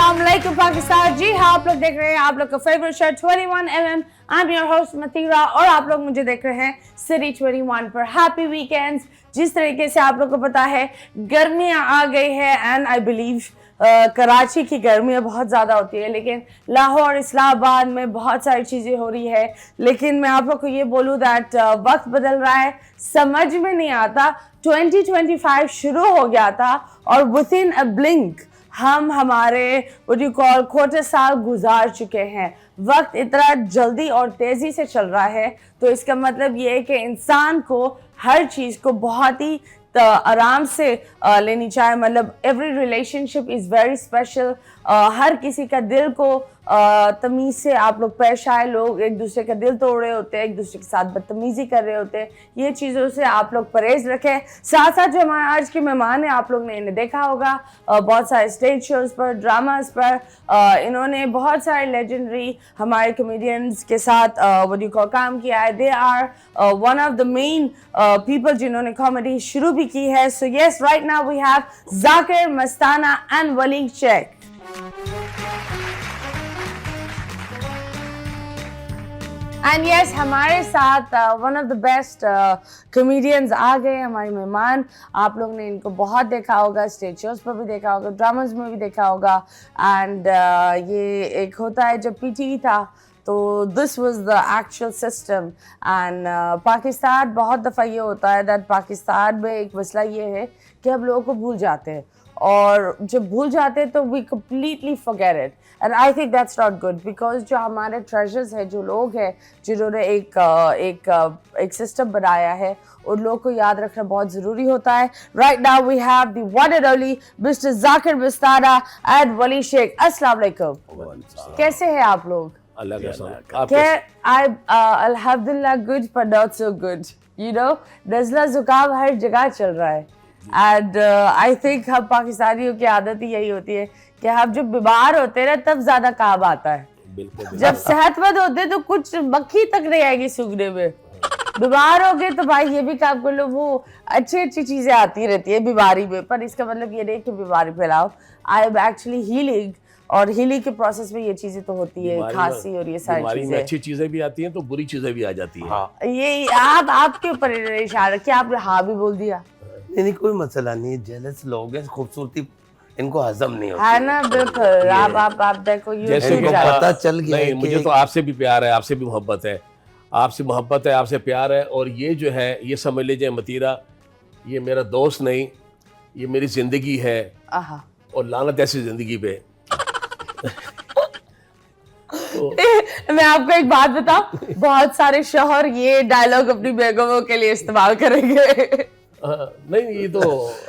अस्सलाम वालेकुम पाकिस्तान। जी हाँ, आप लोग देख रहे हैं आप लोग का favourite show 21mm। I am your host मतीरा और आप लोग मुझे देख रहे हैं सिटी 21 पर। Happy weekends. जिस तरीके से आप लोग को पता है गर्मियाँ आ गई है एंड आई बिलीव कराची की गर्मियाँ बहुत ज़्यादा होती है, लेकिन लाहौर इस्लामाबाद में बहुत सारी चीज़ें हो रही है। लेकिन मैं आप लोग को ये बोलूँ दैट वक्त बदल रहा है, समझ में नहीं आता। 2025 शुरू हो गया था और विद इन अ ब्लिंक हम हमारे क्वार्टर साल गुजार चुके हैं। वक्त इतना जल्दी और तेज़ी से चल रहा है, तो इसका मतलब ये है कि इंसान को हर चीज़ को बहुत ही आराम से लेनी चाहिए। मतलब every relationship is very special. हर किसी का दिल को तमीज़ से आप लोग पेश आए। लोग एक दूसरे का दिल तोड़ रहे होते हैं, एक दूसरे के साथ बदतमीज़ी कर रहे होते हैं। ये चीज़ों से आप लोग परहेज़ रखें। साथ साथ जो हमारे आज के मेहमान हैं, आप लोग ने इन्हें देखा होगा बहुत सारे स्टेज शोज़ पर, ड्रामास पर। इन्होंने बहुत सारे लेजेंडरी हमारे कॉमेडियंस के साथ काम किया है। They are one of the main people जिन्होंने कॉमेडी शुरू भी की है। So yes, right now we have Zakir Mastana and Wali Sheikh. And yes, हमारे साथ one of the best comedians आ गए, हमारे मेहमान। आप लोग ने इनको बहुत देखा होगा, स्टेज शोज पर भी देखा होगा, ड्रामास में भी देखा होगा। एंड ये एक होता है जब पीटीवी था तो this was the actual system. And Pakistan बहुत दफ़ा ये होता है दैट पाकिस्तान में एक मसला ये है कि हम लोगों को भूल जाते हैं, और जब भूल जाते हैं तो we completely forget it. And I think that's not good, because जो हमारे ट्रेजर्स हैं, जो लोग हैं जिन्होंने एक सिस्टम बनाया है, उन लोगों को याद रखना बहुत ज़रूरी होता है। Right now we have the one and only mister Zakir Mastana and वली शेख। अस्सलाम वालेकुम, कैसे हैं आप लोग? अल्हम्दुलिल्लाह गुड पर not so good. You know, नज़ला जुकाम हर जगह चल रहा है। एंड आई थिंक हम पाकिस्तानियों की आदत ही यही होती है कि हम जब बीमार होते हैं ना तब ज्यादा काम आता है। बिल्कुल। जब सेहतमंद होते हैं तो कुछ मक्खी तक नहीं आएगी सूंघने में। बीमार हो गए तो भाई ये भी काम कर लो, वो अच्छी चीजें आती रहती है बीमारी में, पर इसका मतलब ये नहीं कि बीमारी फैलाओ। आई एम एक्चुअली हीलिंग, और हीलिंग के प्रोसेस में ये चीजें तो होती है, खांसी और ये सारी चीजें। अच्छी चीजें भी आती हैं तो बुरी चीजें भी आ जाती हैं। हाँ, ये आपके ऊपर इशारा किया, आपने हाँ भी बोल दिया। नहीं, कोई मसला नहीं है। जेलस लोग हैं, खूबसूरती इनको हजम नहीं होती है ना। बिल्कुल। आप देखो, जैसे पता चल गया नहीं, मुझे तो आपसे भी प्यार है, आपसे भी मोहब्बत है, आपसे प्यार है। और ये जो है, ये समझ लीजिए मतीरा, ये मेरा दोस्त नहीं, ये मेरी जिंदगी है। और लानत ऐसी जिंदगी पे। मैं आपको एक बात बताऊं, बहुत सारे शौहर ये डायलॉग अपनी बेगमों के लिए इस्तेमाल करेंगे। नहीं, ये तो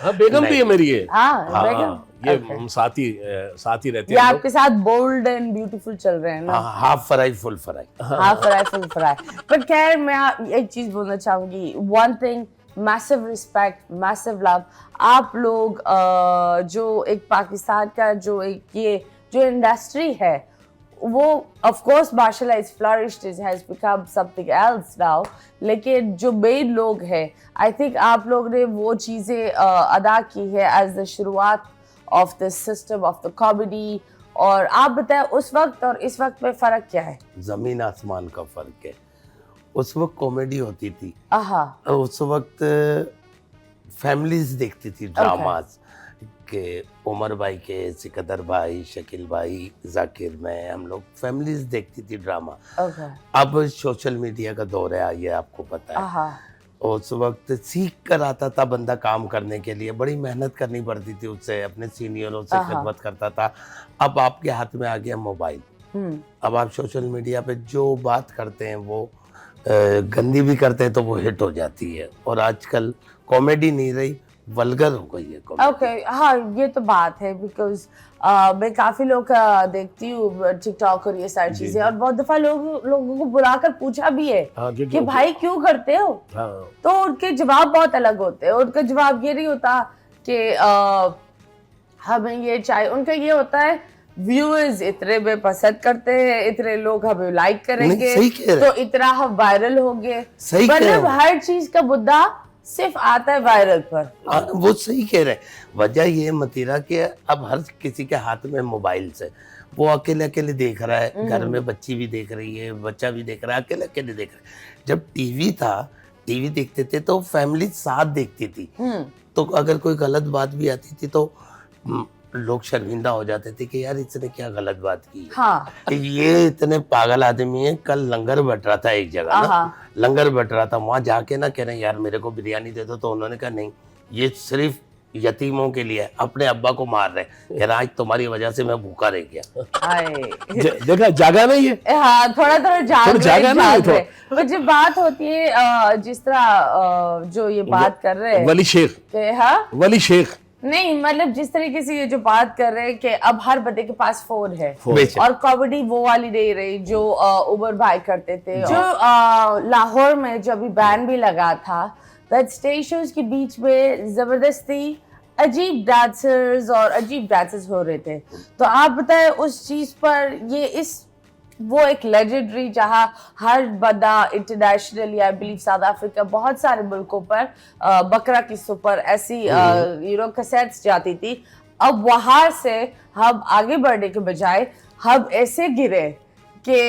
हाँ, बेगम भी है मेरी ये। बेगम ये हम साथ ही रहते हैं। ये आपके साथ बोल्ड एंड ब्यूटीफुल चल रहे हैं ना। Half fry full fry, half fry full fry. पर खैर, मैं एक चीज बोलना चाहूंगी, one thing, massive respect, massive love. आप लोग जो एक पाकिस्तान का जो इंडस्ट्री है, वो ऑफ कोर्स माशाल्लाह is flourished, it has become something else now. लेकिन जो मेन लोग हैं, आई थिंक आप लोग ने वो चीज़ें अदा की है एज द शुरुआत of the system of the comedy. और आप बताएं उस वक्त और इस वक्त में फ़र्क क्या है? ज़मीन आसमान का फ़र्क है। उस वक्त कॉमेडी होती थी, उस वक्त फैमिलीज देखती थी ड्रामास के, उमर भाई के, सिकंदर भाई, शकील भाई, जाकिर, मैं, हम लोग फैमिलीज देखती थी ड्रामा। अब सोशल मीडिया का दौर है, ये आपको पता है। उस वक्त सीख कर आता था बंदा काम करने के लिए, बड़ी मेहनत करनी पड़ती थी, उससे अपने सीनियरों से खिदमत करता था। अब आपके हाथ में आ गया मोबाइल। अब आप सोशल मीडिया पे जो बात करते हैं वो गंदी भी करते हैं तो वो हिट हो जाती है। और आजकल कॉमेडी नहीं रही, वल्गर हो गई है। ओके, हाँ, ये तो बात है, बिकॉज मैं काफी लोग देखती हूँ टिकटॉक और ये सारी चीजें, और बहुत दफा लोगों को बुलाकर पूछा भी है कि भाई क्यों करते हो। तो उनके जवाब बहुत अलग होते हैं। उनका जवाब ये नहीं होता कि हमें ये चाहिए, उनका ये होता है व्यूअर्स इतने में पसंद करते हैं, इतने लोग हमें लाइक करेंगे तो इतना हम वायरल होंगे। मतलब हर चीज का मुद्दा सिर्फ आता है वायरल पर। वो सही कह रहे हैं। वजह ये मतीरा कि अब हर किसी के हाथ में मोबाइल से, वो अकेले अकेले देख रहा है, घर में बच्ची भी देख रही है, बच्चा भी देख रहा है, अकेले अकेले देख रहा है। जब टीवी था, टीवी देखते थे तो फैमिली साथ देखती थी, तो अगर कोई गलत बात भी आती थी तो लोग शर्मिंदा हो जाते थे कि यार इसने क्या गलत बात की। हाँ। ये इतने पागल आदमी है। कल लंगर बट रहा था एक जगह ना, लंगर बट रहा था, वहां जाके ना कह रहे यार मेरे को बिरयानी दे दो, तो उन्होंने कहा नहीं ये सिर्फ यतीमों के लिए, अपने अब्बा को मार रहे हैं, आज तुम्हारी वजह से मैं भूखा रह गया। देखा जागा नहीं है। हाँ, थोड़ा थोड़ा जागा ना तो। पर जब बात होती है जिस तरह जो ये बात कर रहे हैं वली शेख, हाँ वली शेख नहीं, मतलब जिस तरीके से ये जो बात कर रहे हैं कि अब हर बंदे के पास फोन है, और कॉमेडी वो वाली नहीं रही जो उमर भाई करते थे। जो लाहौर में जब भी बैन भी लगा था, दैट स्टेज शोज के बीच में जबरदस्ती अजीब डांसर्स और अजीब डांसेस हो रहे थे। तो आप बताएं उस चीज पर ये वो एक लेजेंडरी, जहां हर बंदा internationally, I believe south Africa, बहुत सारे मुल्कों पर बकरा किस्सों पर ऐसी कैसेट्स जाती थी। अब वहां से हम आगे बढ़ने के बजाय हम ऐसे गिरे कि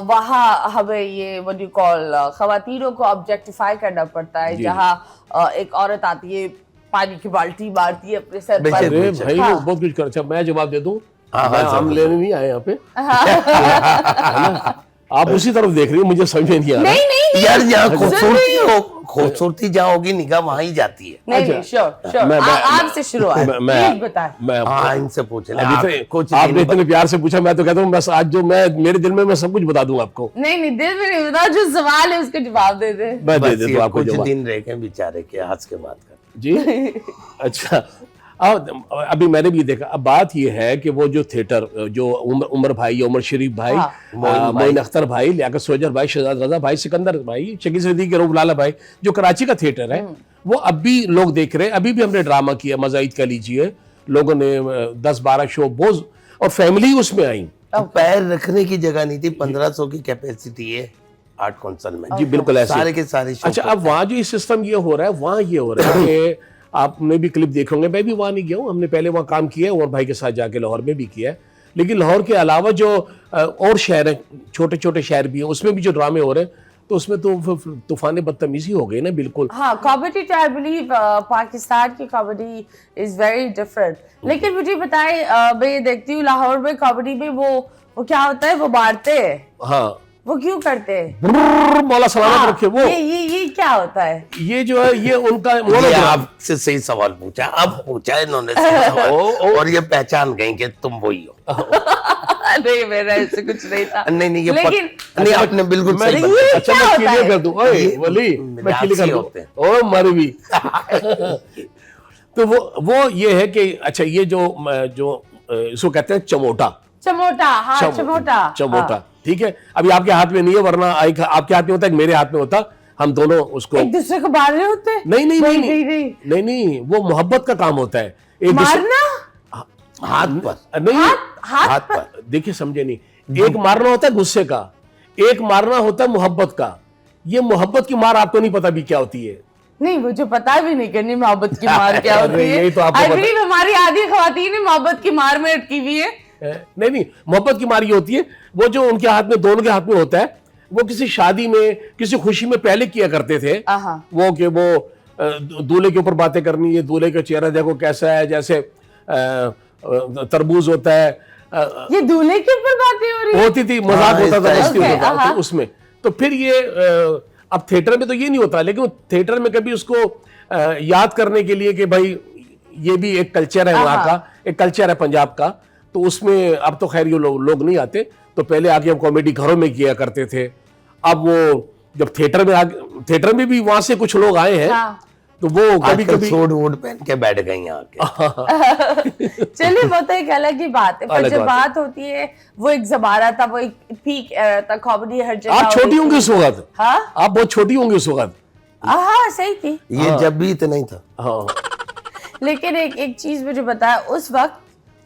वहाँ हमें ये व्हाट यू कॉल खवातीनों को ऑब्जेक्टिफाई करना पड़ता है, जहाँ एक औरत आती है, पानी की बाल्टी मारती है अपने सर पर। भाई बहुत कुछ कर। अच्छा मैं जवाब दे दूं? हम लेने नहीं आए यहाँ पे। आप उसी तरफ देख रही हो, मुझे समझ में नहीं आ रहा। नहीं यार जहाँ खूबसूरती जहाँ होगी निगाह वहाँ ही जाती है। नहीं, श्योर आपसे शुरुआत बताएं। इनसे पूछे। आपने इतने प्यार से पूछा, मैं तो कहता हूँ बस आज जो मैं मेरे दिल में मैं सब कुछ बता दूं आपको। नहीं दिल में नहीं बता, जो सवाल है उसका जवाब दे दे। मैं दे दूं आपको कुछ दिन रह गए बेचारे के, हंस के बात कर जी। अच्छा अभी मैंने भी देखा। अब बात ये है कि वो जो थिएटर जो उमर भाई, उमर शरीफ भाई, मोइन अख्तर भाई, लियाकत सोजर भाई, शहजाद रजा भाई, सिकंदर भाई, शकील सिद्दीकी, रऊफ लाला भाई, जो कराची का थिएटर है, वो अब भी लोग देख रहे हैं। अभी भी हमने ड्रामा किया, मज़ाइद का लीजिए, लोगों ने 10-12 शो बोझ, और फैमिली उसमें आई। पैर रखने की जगह नहीं थी। 1500 की कैपेसिटी है आर्ट काउंसिल में। जी बिल्कुल ऐसे सारे के सारे। अच्छा अब वहाँ जो सिस्टम ये हो रहा है, वहाँ ये हो रहा है कि आपने भी क्लिप देखे होंगे, मैं भी वहाँ नहीं गया हूँ, हमने पहले वहाँ काम किया है, उमर भाई के साथ जाके लाहौर में भी किया है, लेकिन लाहौर के अलावा जो और शहर हैं, छोटे छोटे शहर भी हैं, उसमें भी जो ड्रामे हो रहे हैं, तो उसमें तो तूफान बदतमीजी हो गई ना। बिल्कुल हाँ, कॉमेडी आई बिलीव पाकिस्तान की कॉमेडी इज वेरी डिफरेंट। लेकिन मुझे बताएं, मैं ये देखती हूँ लाहौर में कॉमेडी में वो क्या होता है, वो मारते हैं। हाँ, वो क्यों करते हैं? मौला सलामत रखे। वो ये क्या होता है? ये जो है ये उनका आपसे सही सवाल पूछा, अब पूछा इन्होंने सवाल, और ये पहचान गई कि तुम वही हो। नहीं मेरा ऐसे कुछ नहीं था। नहीं ये लेकिन नहीं आपने बिल्कुल सही बताया। अच्छा मैं क्लियर कर दूं, ओए वली मैं क्लियर कर दूं, ओ मरवी। तो वो ये है कि अच्छा ये जो इसको कहते हैं चमोटा, हाँ चमोटा ठीक है। अभी आपके हाथ में नहीं है, वरना आपके हाथ में होता है, मेरे हाथ में होता, हम दोनों उसको एक दूसरे को मार रहे होते। नहीं, वो मोहब्बत का काम होता है। एक मारना हाथ पर नहीं, हाथ पर देखिए, समझे नहीं। एक मारना होता है गुस्से का, एक मारना होता है मोहब्बत का। ये मोहब्बत की मार आपको नहीं पता भी क्या होती है। नहीं, मुझे पता भी नहीं करनी मोहब्बत की मार क्या होती है। तो हमारी आधी ख्वातीन मोहब्बत की मार में अटकी हुई है। नहीं, मोहब्बत की मार ये होती है, वो जो उनके हाथ में, दोनों के हाथ में होता है, वो किसी शादी में, किसी खुशी में पहले किया करते थे। वो कि वो दूल्हे के ऊपर बातें करनी है, दूल्हे का चेहरा देखो कैसा है, जैसे तरबूज होता है। ये दूल्हे के ऊपर बातें हो रही होती थी, मजाक होता था मस्ती होता था उसमें। तो फिर ये अब थिएटर में तो ये नहीं होता, लेकिन थिएटर में कभी उसको याद करने के लिए कि भाई ये भी एक कल्चर है वहाँ का, एक कल्चर है पंजाब का, तो उसमें अब तो खैर ये लोग नहीं आते। तो पहले आके हम कॉमेडी घरों में किया करते थे। अब वो जब थिएटर में भी वहां से कुछ लोग आए हैं, तो वो कभी सूट वूट पहन के बैठ गई यहाँ के। चलिए वो तो एक अलग ही बात है, पर जब बात होती है, वो एक ज़माना था, वो एक पीक एरा था, कॉमेडी हर जगह। आप छोटी होंगी उस वक्त। हाँ, आप बहुत छोटी होंगी उस वक्त। हाँ सही थी, ये जब भी इतना ही था। हाँ, लेकिन एक चीज मुझे बताया, उस वक्त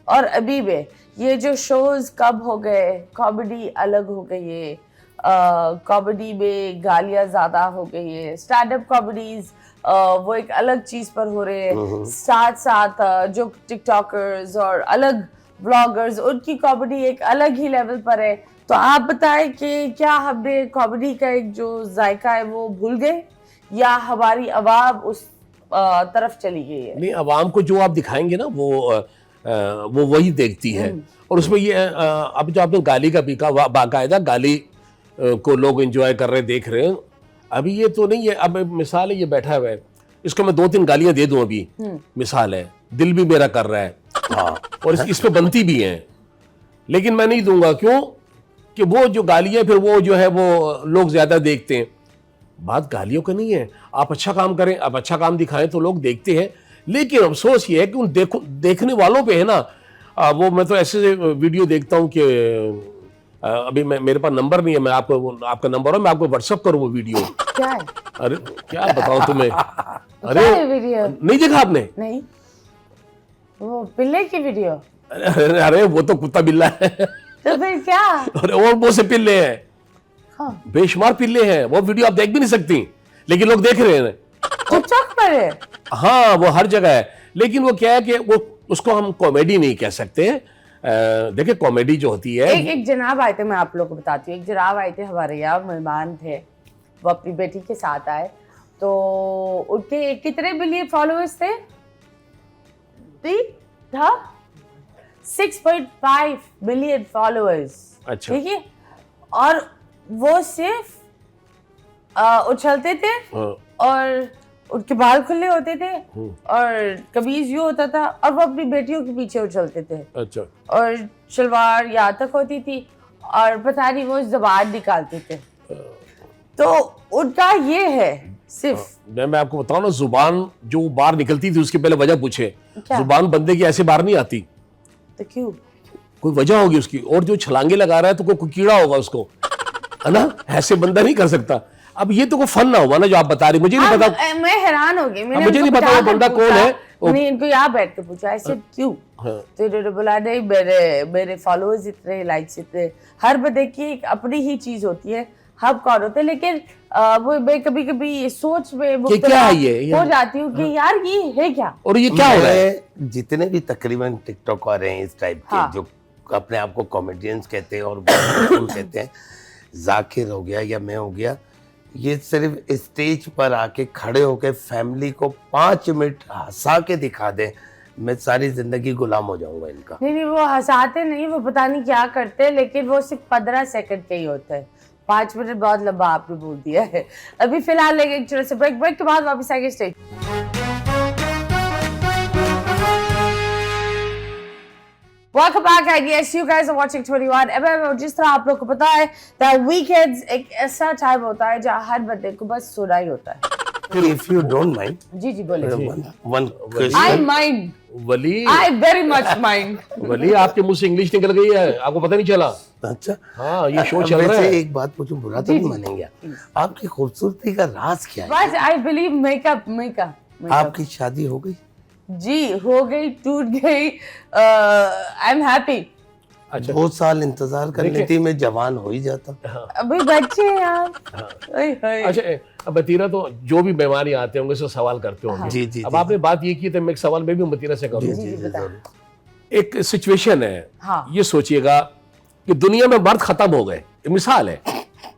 और अभी में ये जो शोज कब हो गए, कॉमेडी अलग हो गई है, कॉमेडी में गालियां ज्यादा हो गई है, स्टैंड अप कॉमेडीज वो एक अलग चीज पर हो रहे हैं, साथ साथ जो टिकटॉकर्स और अलग ब्लॉगर्स उनकी कॉमेडी एक अलग ही लेवल पर है। तो आप बताएं कि क्या हमने कॉमेडी का एक जो जायका है वो भूल गए या हमारी आवाम उस तरफ चली गई है? नहीं, आवाम को जो आप दिखाएंगे ना वो वही देखती है। और उसमें ये अब जो आपने गाली का भी कहा, बाकायदा गाली को लोग एंजॉय कर रहे देख रहे हैं। अभी ये तो नहीं है, अब मिसाल है ये बैठा हुआ है, इसको मैं 2-3 गालियां दे दूं अभी, मिसाल है, दिल भी मेरा कर रहा है, हाँ, और इस पे बनती भी है, लेकिन मैं नहीं दूंगा। क्यों? कि वो जो गालियां फिर वो जो है वो लोग ज्यादा देखते हैं। बात गालियों का नहीं है, आप अच्छा काम करें, आप अच्छा काम दिखाएं तो लोग देखते हैं। लेकिन अफसोस ये है कि उन देखने वालों पे है ना, वो मैं तो ऐसे वीडियो देखता हूँ कि अभी मेरे पास नंबर नहीं है, मैं आपका नंबर है, मैं आपको व्हाट्सएप करूँ वो वीडियो। क्या है? अरे क्या बताऊं तुम्हें, अरे क्या है वीडियो? नहीं देखा आपने? नहीं, वो पिल्ले की वीडियो। अरे वो तो कुत्ता बिल्ला है। तो फिर क्या? अरे और वो से पिल्ले हैं, हाँ। बेशुमार पिल्ले हैं। वो वीडियो आप देख भी नहीं सकती, लेकिन लोग देख रहे हैं। टिकटॉक पर है? हाँ, वो हर जगह है। लेकिन वो क्या है कि वो उसको हम कॉमेडी नहीं कह सकते। देखिए कॉमेडी जो होती है, एक जनाब आए थे, मैं आप लोगों को बताती हूँ। एक जनाब आए थे हमारे यहाँ, मेहमान थे, वो अपनी बेटी के साथ आए। तो उनके कितने बिलियन फॉलोअर्स थे? 6.5 बिलियन फॉलोअर्स। अच्छा, ठीक है। और वो सिर्फ उछलते थे, और उनके बाल खुले होते थे, और कमीज यूं होता था, और वो अपनी बेटियों के पीछे उछलते थे। अच्छा। और शलवार यहाँ तक होती थी, और पता नहीं वो ज़बान निकालते थे। तो उनका ये है सिर्फ। मैं आपको बताऊं ना, जुबान जो बाहर निकलती थी उसकी पहले वजह पूछे। जुबान बंदे की ऐसे बाहर नहीं आती, तो क्यों? कोई वजह होगी उसकी। और जो छलांगे लगा रहा है तो कोई कीड़ा होगा उसको, है ना, ऐसे बंदा नहीं कर सकता। अब ये तो कोई फन ना हुआ ना जो आप बता रही, मुझे नहीं पता। मैं हैरान हो गई, मुझे नहीं पता वो बंदा कौन है। मैंने इनको यहाँ बैठ के पूछा, ऐसे क्यों? तो इन्होंने बोला नहीं, मेरे फॉलोअर्स इतने, लाइक्स इतने। हर बंदे की एक अपनी ही चीज होती है, हम कौन होते हैं। लेकिन वो मैं कभी कभी सोच में क्या है ये हो जाती हूँ कि यार ये है क्या, और ये क्या हो रहा है। जितने भी तकरीबन टिकटॉक आ रहे हैं इस टाइप के, जो अपने आप को कॉमेडियंस कहते हैं और कहते हैं, जाकिर हो गया या मैं हो गया, ये सिर्फ स्टेज पर आके खड़े होके फैमिली को 5 मिनट हंसा के दिखा दे, मैं सारी जिंदगी गुलाम हो जाऊंगा इनका। नहीं, वो हंसाते नहीं, वो पता नहीं क्या करते, लेकिन वो सिर्फ 15 सेकंड के ही होता है। 5 मिनट बहुत लंबा आपने बोल दिया है। अभी फिलहाल लेंगे एक छोटे से ब्रेक के बाद वापस आएंगे stage. Welcome back, I guess you guys are watching 21mm। और जिस तरह आप लोग को पता है that weekends एक ऐसा टाइम होता है जहाँ हर बंदे को बस सोना ही होता है। If you don't mind, जी बोले। one question। I mind। Wali, I very much mind। वली आपके मुंह से इंग्लिश निकल गई है, आपको पता नहीं चला? अच्छा, हाँ, ये शो चल रहा है। एक बात पूछूं, बुरा तो नहीं मानेंगे, आपकी खूबसूरती का राज क्या है? बस I believe makeup। आपकी शादी हो गई? जी हो गई, टूट गई। I am happy. अच्छा, 2 साल इंतजार करने थी, मैं जवान हो ही जाता। अभी बच्चे हैं यार। अच्छा, अब बतीरा तो जो भी मेहमान आते होंगे उससे सवाल करते होंगे। जी जी। अब आपने बात ये की तो मैं एक सवाल मैं भी बतीरा से करूँ। एक सिचुएशन है, ये सोचिएगा कि दुनिया में मर्द खत्म हो गए, मिसाल है,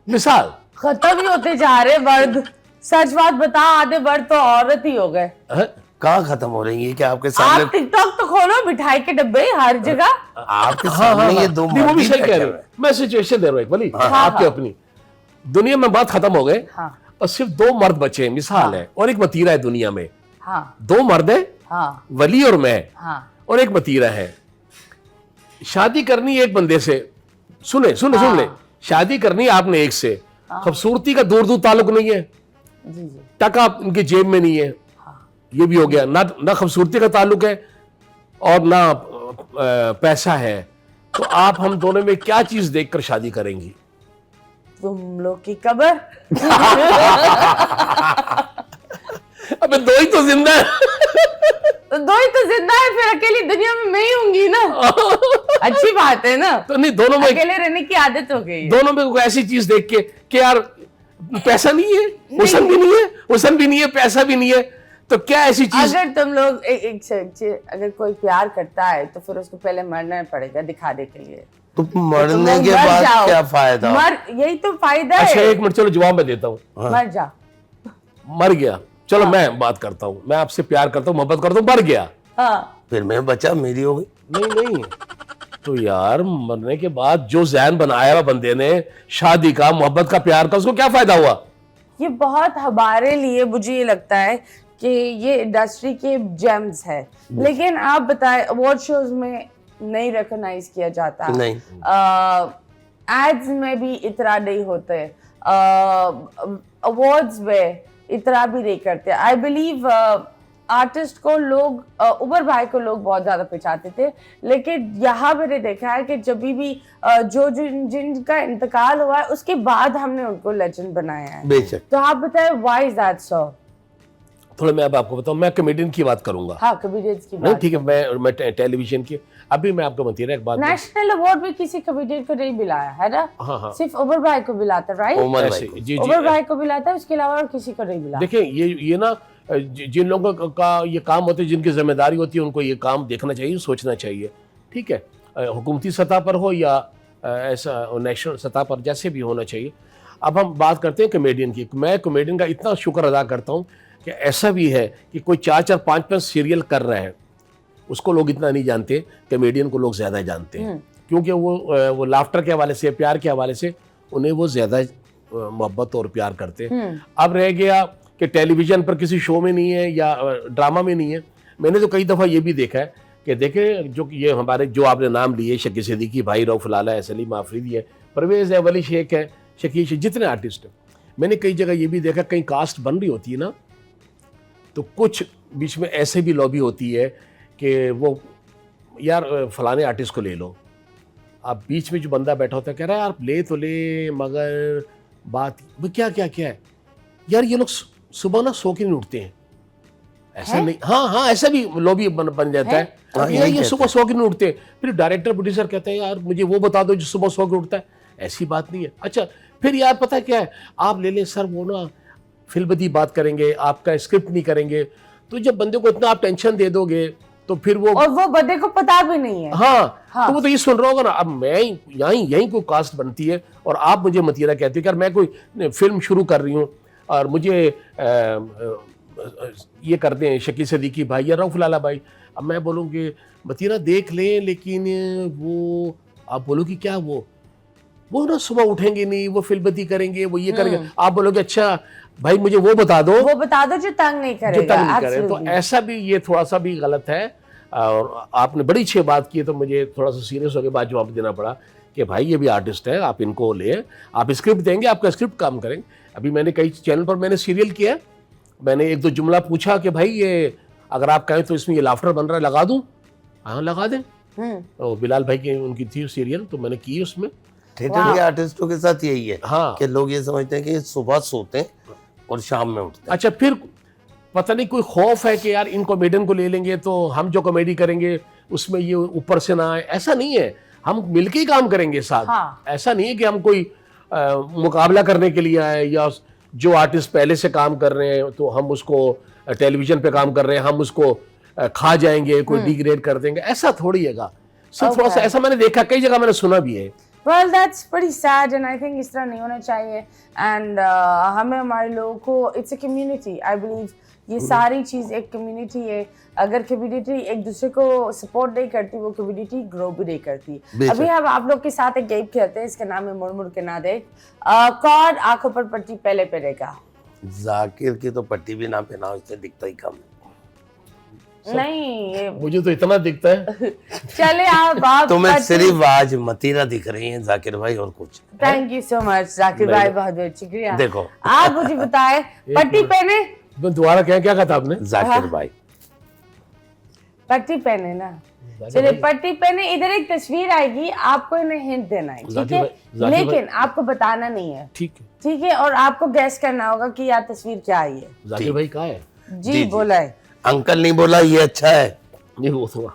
मिसाल खत्म ही होते जा रहे मर्द। सच बात बता, आधे मर्द तो औरत ही हो गए। कहाँ खत्म हो रही है? क्या आपके सामने? आप टिकटॉक तो खोलो, मिठाई के डब्बे हर जगह आपके सामने ये 2 वो भी सही कह रहे हैं। मैं सिचुएशन दे रहा हूँ वली, आपकी अपनी। दुनिया में मर्द खत्म हो गए और सिर्फ 2 मर्द बचे हैं, मिसाल है, और एक मतीरा है दुनिया में। 2 मर्द है, वली और मैं, और एक मतीरा है। शादी करनी एक बंदे से, सुन ले, शादी करनी आपने एक से। खूबसूरती का दूर ताल्लुक नहीं है, टका उनकी जेब में नहीं है, ये भी हो गया। ना खूबसूरती का ताल्लुक है और ना पैसा है। तो आप हम दोनों में क्या चीज देखकर शादी करेंगी? तुम लोग की कब्र। अबे 2 ही तो जिंदा है। 2 ही तो जिंदा है, फिर अकेली दुनिया में मैं ही होंगी ना। अच्छी बात है ना, तो नहीं, दोनों में अकेले रहने की आदत हो गई है। दोनों में कोई ऐसी चीज देख के कि यार पैसा नहीं है, हुसन भी नहीं है, हुसन भी नहीं है, पैसा भी नहीं है, तो क्या ऐसी चीज। अगर तुम लोग अगर कोई प्यार करता है तो फिर उसको पहले मरना पड़ेगा दिखाने के लिए। तो मरने के बाद क्या फायदा? यही तो फायदा है। अच्छा एक मिनट, चलो जवाब मैं देता हूँ। मर जा। मर गया, चलो मैं बात करता हूँ, मैं आपसे प्यार करता हूँ, मोहब्बत करता हूँ, मर गया, हाँ। फिर मैं बचा, मेरी हो गई। नहीं तो यार मरने के बाद जो ज़हन बनाया हुआ बंदे ने शादी का, मोहब्बत का, प्यार का, उसको क्या फायदा हुआ? ये बहुत हमारे लिए, मुझे ये लगता है कि ये इंडस्ट्री के जेम्स है, लेकिन आप बताएं अवार्ड शोज में नहीं रिकॉग्नाइज किया जाता, नहीं, एड्स में भी इतना नहीं होते, अवार्ड्स में इतना भी नहीं करते। आई बिलीव आर्टिस्ट को लोग उमर भाई को लोग बहुत ज्यादा पहचानते थे, लेकिन यहाँ मैंने देखा है कि जब भी जिनका इंतकाल हुआ है उसके बाद हमने उनको लेजेंड बनाया है। बेशक। तो आप बताएं व्हाई इज दैट सो? थोड़ा मैं अब आपको बताऊं, मैं कॉमेडियन की बात करूंगा। हाँ, कॉमेडियंस की नहीं बात। ठीक है, मैं टेलीविजन की अभी मैं आपको बताइए एक बात। नेशनल अवार्ड भी किसी कॉमेडियन को नहीं मिलाया है ना? हाँ। सिर्फ उमर भाई को मिलाता, राइट? उमर भाई जी उमर भाई को मिलाता है, उसके अलावा और किसी को नहीं मिला। देखिए ये ना जिन लोगों का ये काम होते हैं, जिनकी जिम्मेदारी होती है, उनको ये काम देखना चाहिए, सोचना चाहिए, ठीक है, हुकूमती सतह पर हो या ऐसा नेशनल सतह पर, जैसे भी होना चाहिए। अब हम बात करते हैं कॉमेडियन की। मैं कॉमेडियन का इतना शुक्र अदा करता हूँ कि ऐसा भी है कि कोई 4-4, 5-5 सीरियल कर रहे हैं, उसको लोग इतना नहीं जानते, कॉमेडियन को लोग ज़्यादा जानते हैं, क्योंकि वो लाफ्टर के हवाले से, प्यार के हवाले से उन्हें वो ज़्यादा मोहब्बत और प्यार करते हैं। अब रह गया कि टेलीविज़न पर किसी शो में नहीं है या ड्रामा में नहीं है। मैंने तो कई दफ़ा ये भी देखा है कि देखें जो ये हमारे जो आपने नाम लिए, शकी सिद्दीकी भाई, रऊफ लाला है, सलीम आफरीदी है, परवेज़ है, वली शेख है, शकील शेख, जितने आर्टिस्ट हैं, मैंने कई जगह ये भी देखा, कहीं कास्ट बन रही होती है ना, तो कुछ बीच में ऐसे भी लॉबी होती है कि वो यार फलाने आर्टिस्ट को ले लो। अब बीच में जो बंदा बैठा होता है कह रहा है यार ले तो ले, मगर बात क्या है यार, ये लोग सुबह ना सो के नहीं उठते हैं, ऐसा नहीं। हाँ, ऐसा भी लॉबी बन जाता है। यार ये सुबह सो के नहीं उठते, फिर डायरेक्टर प्रोड्यूसर कहते हैं यार मुझे वो बता दो जो सुबह सो के उठता है। ऐसी बात नहीं है। अच्छा फिर यार पता है क्या है, आप ले लें सर, वो ना फिल्मदी बात करेंगे, आपका स्क्रिप्ट नहीं करेंगे, तो जब बंदे को इतना आप टेंशन दे दोगे तो फिर और वो बंदे को पता भी नहीं है। हाँ। तो वो तो ये सुन रहा होगा ना, अब मैं यहीं कोई कास्ट बनती है और आप मुझे मतीरा कहते हो कि यार मैं कोई फिल्म शुरू कर रही हूँ और मुझे ये कर दें शकील सिद्दीकी भाई या रऊफ लाला भाई। अब मैं बोलूँगी मतीरा देख लें, लेकिन वो आप बोलोगे क्या, वो ना सुबह उठेंगे नहीं, वो फिल्मबत्ती करेंगे, वो ये करेंगे। आप बोलोगे अच्छा भाई मुझे वो बता दो जो तंग नहीं करेगा। तो ऐसा भी, ये थोड़ा सा भी गलत है। और आपने बड़ी अच्छी बात की, तो मुझे थोड़ा सा सीरियस होकर बाद जवाब देना पड़ा कि भाई ये भी आर्टिस्ट है, आप इनको ले, आप स्क्रिप्ट देंगे, आपका स्क्रिप्ट काम करेंगे। अभी मैंने कई चैनल पर मैंने सीरियल किया, मैंने एक दो जुमला पूछा कि भाई ये अगर आप कहें तो इसमें ये लाफ्टर बन रहा है, लगा दूं? हाँ लगा दें। तो बिलाल भाई की उनकी थी सीरियल, तो मैंने की उसमें। थिएटर के आर्टिस्टों के साथ यही है। हाँ, कि लोग ये समझते हैं कि ये सुबह सोते हैं और शाम में उठते हैं। अच्छा फिर पता नहीं कोई खौफ है कि यार इन कॉमेडियन को ले लेंगे तो हम जो कॉमेडी करेंगे उसमें ये ऊपर से ना आए। ऐसा नहीं है, हम मिलके ही काम करेंगे साथ। हाँ। ऐसा नहीं है कि हम कोई मुकाबला करने के लिए आए, या जो आर्टिस्ट पहले से काम कर रहे हैं तो हम उसको टेलीविजन पे काम कर रहे हैं हम उसको खा जाएंगे, कोई डिग्रेड कर देंगे, ऐसा थोड़ी हैगा। सिर्फ थोड़ा सा ऐसा मैंने देखा, कई जगह मैंने सुना भी है। Well, that's pretty sad and I think इस तरह नहीं होना चाहिए। and हमें हमारे लोगों को, it's a community, I believe ये सारी चीज़ एक कम्युनिटी है। अगर कम्युनिटी एक दूसरे को सपोर्ट नहीं करती, वो कम्युनिटी ग्रो भी नहीं करती। अभी हम आप लोग के साथ एक गेम खेलते हैं, इसका नाम है मुड़ मुड़ के ना देख। कौन आंखों पर पट्टी पहले पहनेगा? जाकिर की तो पट्टी भी ना पहना, उससे दिखता ही कम। नहीं मुझे तो इतना दिखता है। चले आप तुम्हें सिर्फ आज मतीरा दिख रही है जाकिर भाई, और कुछ। Thank you so much Zakir भाई, बहुत बहुत शुक्रिया। देखो आप मुझे बताएं पट्टी पहने, दोबारा क्या कहा था आपने? जाकिर भाई पट्टी पहने ना, चलिए पट्टी पहने। इधर एक तस्वीर आएगी, आपको इन्हें हिंट देना है, ठीक है? लेकिन आपको बताना नहीं है, ठीक है? और आपको गैस करना होगा कि यार तस्वीर क्या आई है। जाकिर भाई कहाँ है? जी बोला है। अंकल नहीं बोला, ये अच्छा है। नहीं वो तो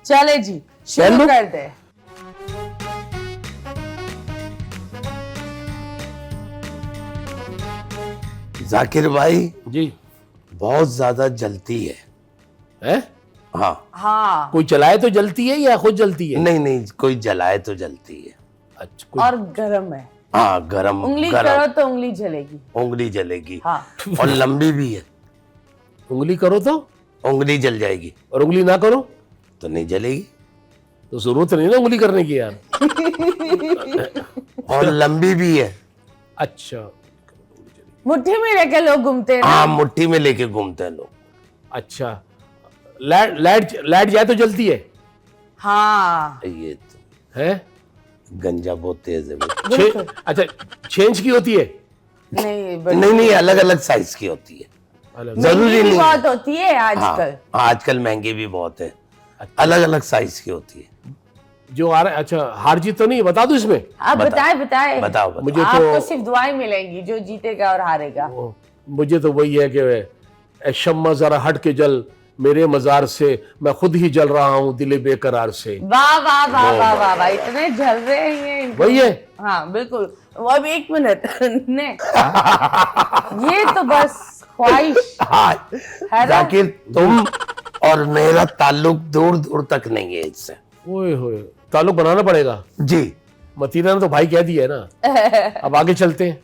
चले जी, शुरू लो। कर दे। जाकिर भाई जी बहुत ज्यादा जलती है। है। हाँ हाँ, कोई चलाए तो जलती है या खुद जलती है? नहीं नहीं, कोई जलाए तो जलती है। अच्छा कोई और गरम है, हाँ गरम उंगली गरम करो तो उंगली जलेगी। उंगली जलेगी। हाँ, और लंबी भी है, उंगली करो तो, उंगली जल जाएगी। और उंगली ना करो तो नहीं जलेगी। तो जरूरत नहीं ना उंगली करने की यार। और लंबी भी है। अच्छा मुट्ठी में लेके लोग घूमते हैं ना। हाँ मुट्ठी में लेके घूमते हैं लोग। अच्छा, लाइट लाइट लाइट जाए तो जलती है? हाँ, ये तो है? गंजा बहुत तेज है भाई। अच्छा, चेंज की होती है? नहीं बड़ी नहीं नहीं, अलग अलग साइज की होती है। अलग। महंगी जरूरी भी नहीं। बहुत होती है हाँ आजकल। हाँ, आजकल महंगी भी बहुत है। अलग अलग साइज की होती है। जो आ रहा है, अच्छा हार जीत तो नहीं, बता दो इसमें। आप बताए बताए बताओ बताओ। मुझे आपको तो सिर्फ दुआएं मिलेंगी, जो जीतेगा और हारेगा। मुझे तो वही है कि ए शम्मा जरा हट के जल मेरे मजार से, मैं खुद ही जल रहा हूँ दिल बेकरार से। वाह वाह वाह वाह वाह वाह, इतने जल रहे हैं ये इनको। वही है। हाँ बिल्कुल। वो अब 1 मिनट ने ये तो बस ख्वाहिश हाँ है ना। जाकिर, तुम और मेरा ताल्लुक दूर दूर तक नहीं है इससे। ओए होए, ताल्लुक बनाना पड़ेगा। जी मतीरा ने तो भाई कह दिया है ना। अब आगे चलते हैं।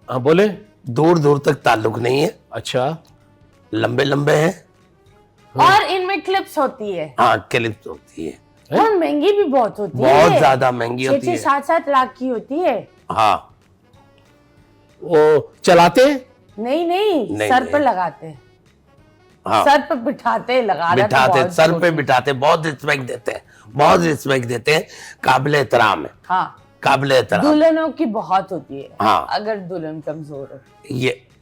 हाँ बोले। दूर दूर तक ताल्लुक नहीं है, अच्छा, लंबे लंबे हैं। और इनमें क्लिप्स होती है, हाँ क्लिप्स होती है। और महंगी भी बहुत होती है। बहुत ज्यादा महंगी होती है। 6-7 लाख की होती है। हाँ वो चलाते हैं? नहीं नहीं, नहीं, सर नहीं। पर लगाते हैं। हाँ सर पर बिठाते, लगाना तो बिठाते, बहुत सर पे छोटी। बिठाते, बहुत रिस्पेक्ट देते हैं, बहुत रिस्पेक्ट देते हैं। काबिल एहतराम है, हाँ, काबिल एहतराम। दुल्हनों की बहुत होती है। हाँ। अगर दुल्हन कमजोर है।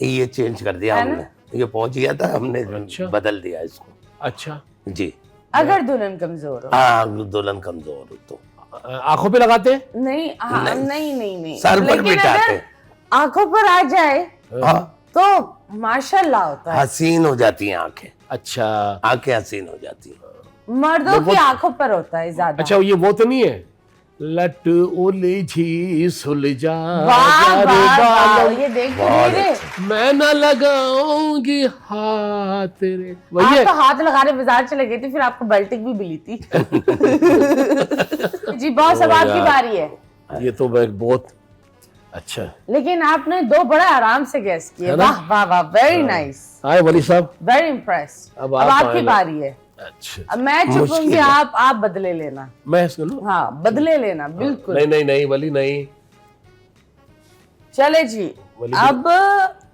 ये चेंज कर दिया है ना? हमने। ये पहुंच गया था, हमने अच्छा। बदल दिया इसको। अच्छा, जी अगर दुल्हन कमजोर हो। हाँ, दुल्हन कमजोर हो तो आंखों पे लगाते हैं? नहीं हाँ, नहीं नहीं नहीं, सर पर लेकिन बिठाते। अगर आंखों पर आ जाए हाँ तो माशाल्लाह होता है। हसीन हो जाती हैं आंखें। अच्छा आंखें हसीन हो जाती हैं। मर्दों की आंखों पर होता है ज्यादा। अच्छा, ये वो तो नहीं है लट उलझी सुलझा वाह जा रे वाह वाह, बालम, ये देख तो बहुत मेरे मैं न लगाऊंगी हाथ तेरे। वही आप है। तो हाथ लगाने बाजार चले गए थे, फिर आपको बेल्टिंग भी मिली थी। जी बॉस, अब ओ आपकी यार। बारी है। ये तो मैं बहुत अच्छा। लेकिन आपने 2 बड़ा आराम से गैस किए। है ना? वाह वाह वाह, वेरी नाइस, हाय वली साहब। Very impressed. अब अब आप आपकी आए। बारी है। अच्छा, अब मैं मुश्किल चुपूंगी, है। आप बदले लेना। मैं सुनो। हाँ बदले लेना, बिल्कुल। नहीं नहीं नहीं वली नहीं। चले जी, बोलिए। अब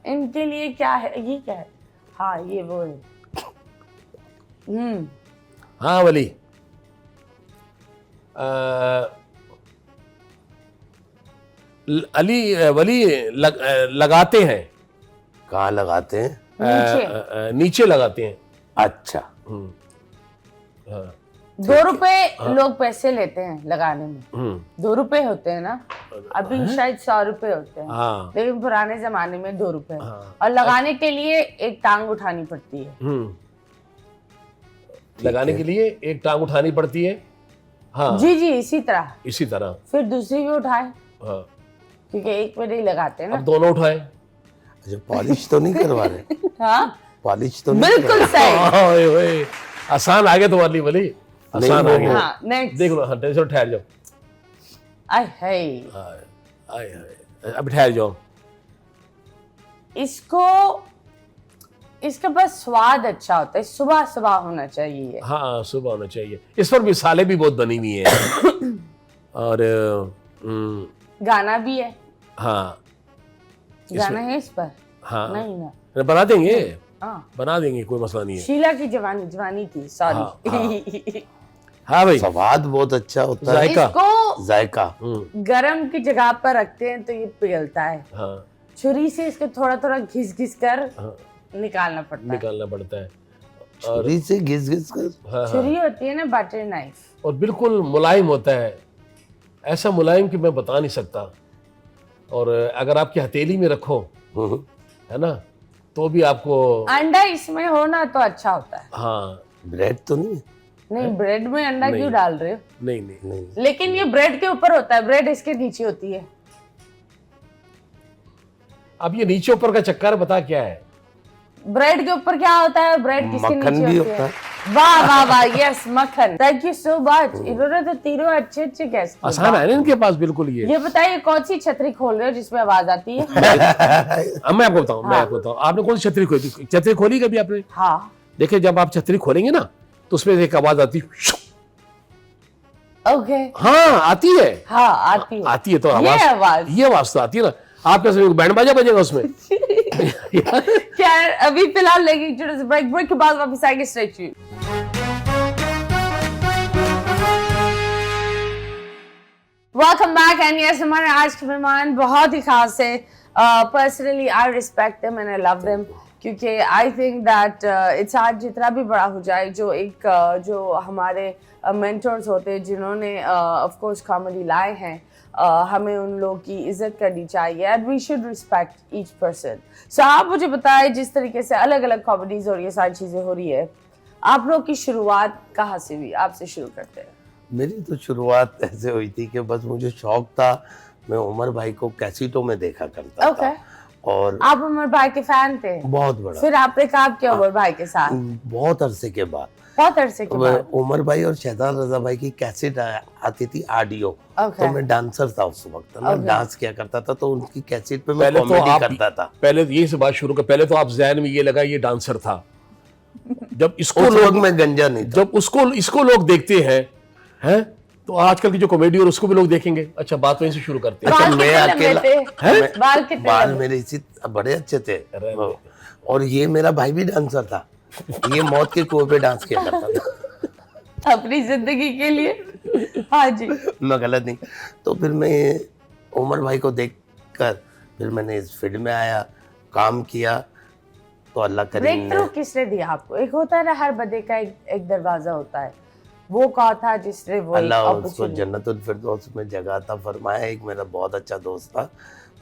इनके लिए क्या है, ये क्या है? हाँ ये वो है। हाँ वली, अली वली लगाते हैं। कहाँ लगाते हैं? नीचे नीचे लगाते हैं। अच्छा हाँ, 2 रुपए लोग पैसे लेते हैं लगाने में। हम्म, 2 रुपए होते हैं ना, अभी शायद 100 रुपए होते हैं, हाँ, लेकिन पुराने जमाने में 2 रुपए। हाँ। और लगाने के लिए एक टांग उठानी पड़ती है। लगाने के लिए एक टांग उठानी पड़ती है। हाँ जी जी, इसी तरह। इसी तरह। फिर दूसरी भी उठाए, हाँ, क्योंकि एक में नहीं लगाते ना। अब दोनों उठाए। अच्छा, पॉलिश तो नहीं करवा रहे? हाँ पॉलिश तो नहीं बिल्कुल करवा सही। ओए ओए, आसान आ गया तुम्हारे लिए वली, आसान नहीं, आ गया। हाँ नेक्स्ट। देख लो, हाँ टेंशन ठहर जाओ। आय हाय, आए, आए, आए, अब ठहर जाओ। इसका बस स्वाद अच्छा होता है, सुबह सुबह होना चाहिए। हाँ सुबह होना चाहिए। इस पर मिसालें भी बहुत बनी हुई हैं। और गाना भी है। हाँ गाना है इस पर? हाँ नहीं ना। बना देंगे, हाँ, बना देंगे, कोई मसला नहीं है। शीला की जवानी की, सॉरी। हाँ भाई, स्वाद बहुत अच्छा होता है। जायका। इसको जायका। गरम की जगह पर रखते हैं तो ये पिघलता है। हाँ, छुरी से इसको थोड़ा थोड़ा घिस घिस कर हाँ, निकालना पड़ता है। निकालना पड़ता है। छुरी से घिस घिस कर। हाँ, हाँ, छुरी होती है ना बटर नाइफ। और बिल्कुल मुलायम होता है, ऐसा मुलायम कि मैं बता नहीं सकता। और अगर आपकी हथेली में रखो, है ना, तो भी आपको, अंडा इसमें हो ना तो अच्छा होता है। हाँ ब्रेड तो नहीं है? नहीं, ब्रेड में अंडा क्यों डाल रहे हो? नहीं नहीं नहीं, लेकिन ये ब्रेड के ऊपर होता है, ब्रेड इसके नीचे होती है। अब ये नीचे ऊपर का चक्कर बता क्या है? ब्रेड के ऊपर क्या होता है? ब्रेड किसके मक्खन नीचे भी होती होता है? वाह वाह वाह, यस, मक्खन। Thank you so much. इन्होंने तो तीनों अच्छे अच्छे गैस किए। आसान है ना इनके पास बिल्कुल। ये बताइए कौन सी छतरी खोल रहे हो जिसमें आवाज आती है? अब मैं आपको बताऊं, मैं आपको बताऊं, आपने कौन सी छतरी खोली? छतरी खोली कभी आपने? हाँ। देखिए जब आप छतरी खोलेंगे ना तो उसमें एक आवाज आती है। ओके। हाँ आती है, हाँ आती है। आती है तो आवाज ये आवाज तो आती है ना। आपके साथ बैंड बाजा बजेगा उसमें। क्या अभी फिलहाल लेकिन छोटे से ब्रेक के बाद वापस आएंगे। Stay tuned. Welcome back and yes, हमारे आज के मेहमान बहुत ही खास है। Personally I respect them and I love them, क्योंकि आई थिंक दैट इट्स आज जितना भी बड़ा हो जाए, जो एक जो हमारे मेंटर्स होते हैं जिन्होंने ऑफ कोर्स कॉमेडी लाए हैं, हमें उन लोगों की इज्जत करनी चाहिए and we should respect each person. सो आप मुझे बताएं, जिस तरीके से अलग अलग कॉमेडीज और ये सारी चीजें हो रही है, आप लोग की शुरुआत कहाँ से हुई? आपसे शुरू करते हैं। मेरी तो शुरुआत ऐसे हुई थी कि बस मुझे शौक था, मैं उमर भाई को कैसेटों में देखा करता था। और आप उमर भाई के फैन थे? बहुत बड़ा। फिर आपने काम किया उमर भाई के साथ? बहुत अरसे के बाद। बहुत अरसे के बाद। उमर भाई और शहजाद रजा भाई की कैसेट आती थी ऑडियो। तो मैं डांसर था उस वक्त, मैं डांस किया करता था, तो उनकी कैसेट पे मैं कॉमेडी करता था। पहले ये से बात शुरू कर, पहले तो आप ज़हन में ये लगा ये डांसर था। जब इसको उस लोग वक्त मैं गंजा नहीं था। जब इसको लोग देखते हैं तो आजकल की जो कॉमेडी और उसको भी लोग देखेंगे। अच्छा बात वहीं से शुरू करते हैं। अच्छा मैं अकेला, बाल मेरे इसी बड़े अच्छे थे। और ये मेरा भाई भी डांसर था, ये मौत के कुएं पे डांस किया करता था अपनी जिंदगी के लिए। हाँ जी। मैं गलत नहीं। तो फिर मैं उमर भाई को देखकर फिर मैंने इस फील्ड में आया, काम किया, तो अल्लाह करीम ब्रेक थ्रू किसने दिया आपको? एक होता है ना, हर बंदे का एक दरवाजा होता है, वो कौन था जिसने वो अल्लाह उसको जन्नतुल फिरदौस में जगह अता फरमाया। एक मेरा बहुत अच्छा दोस्त था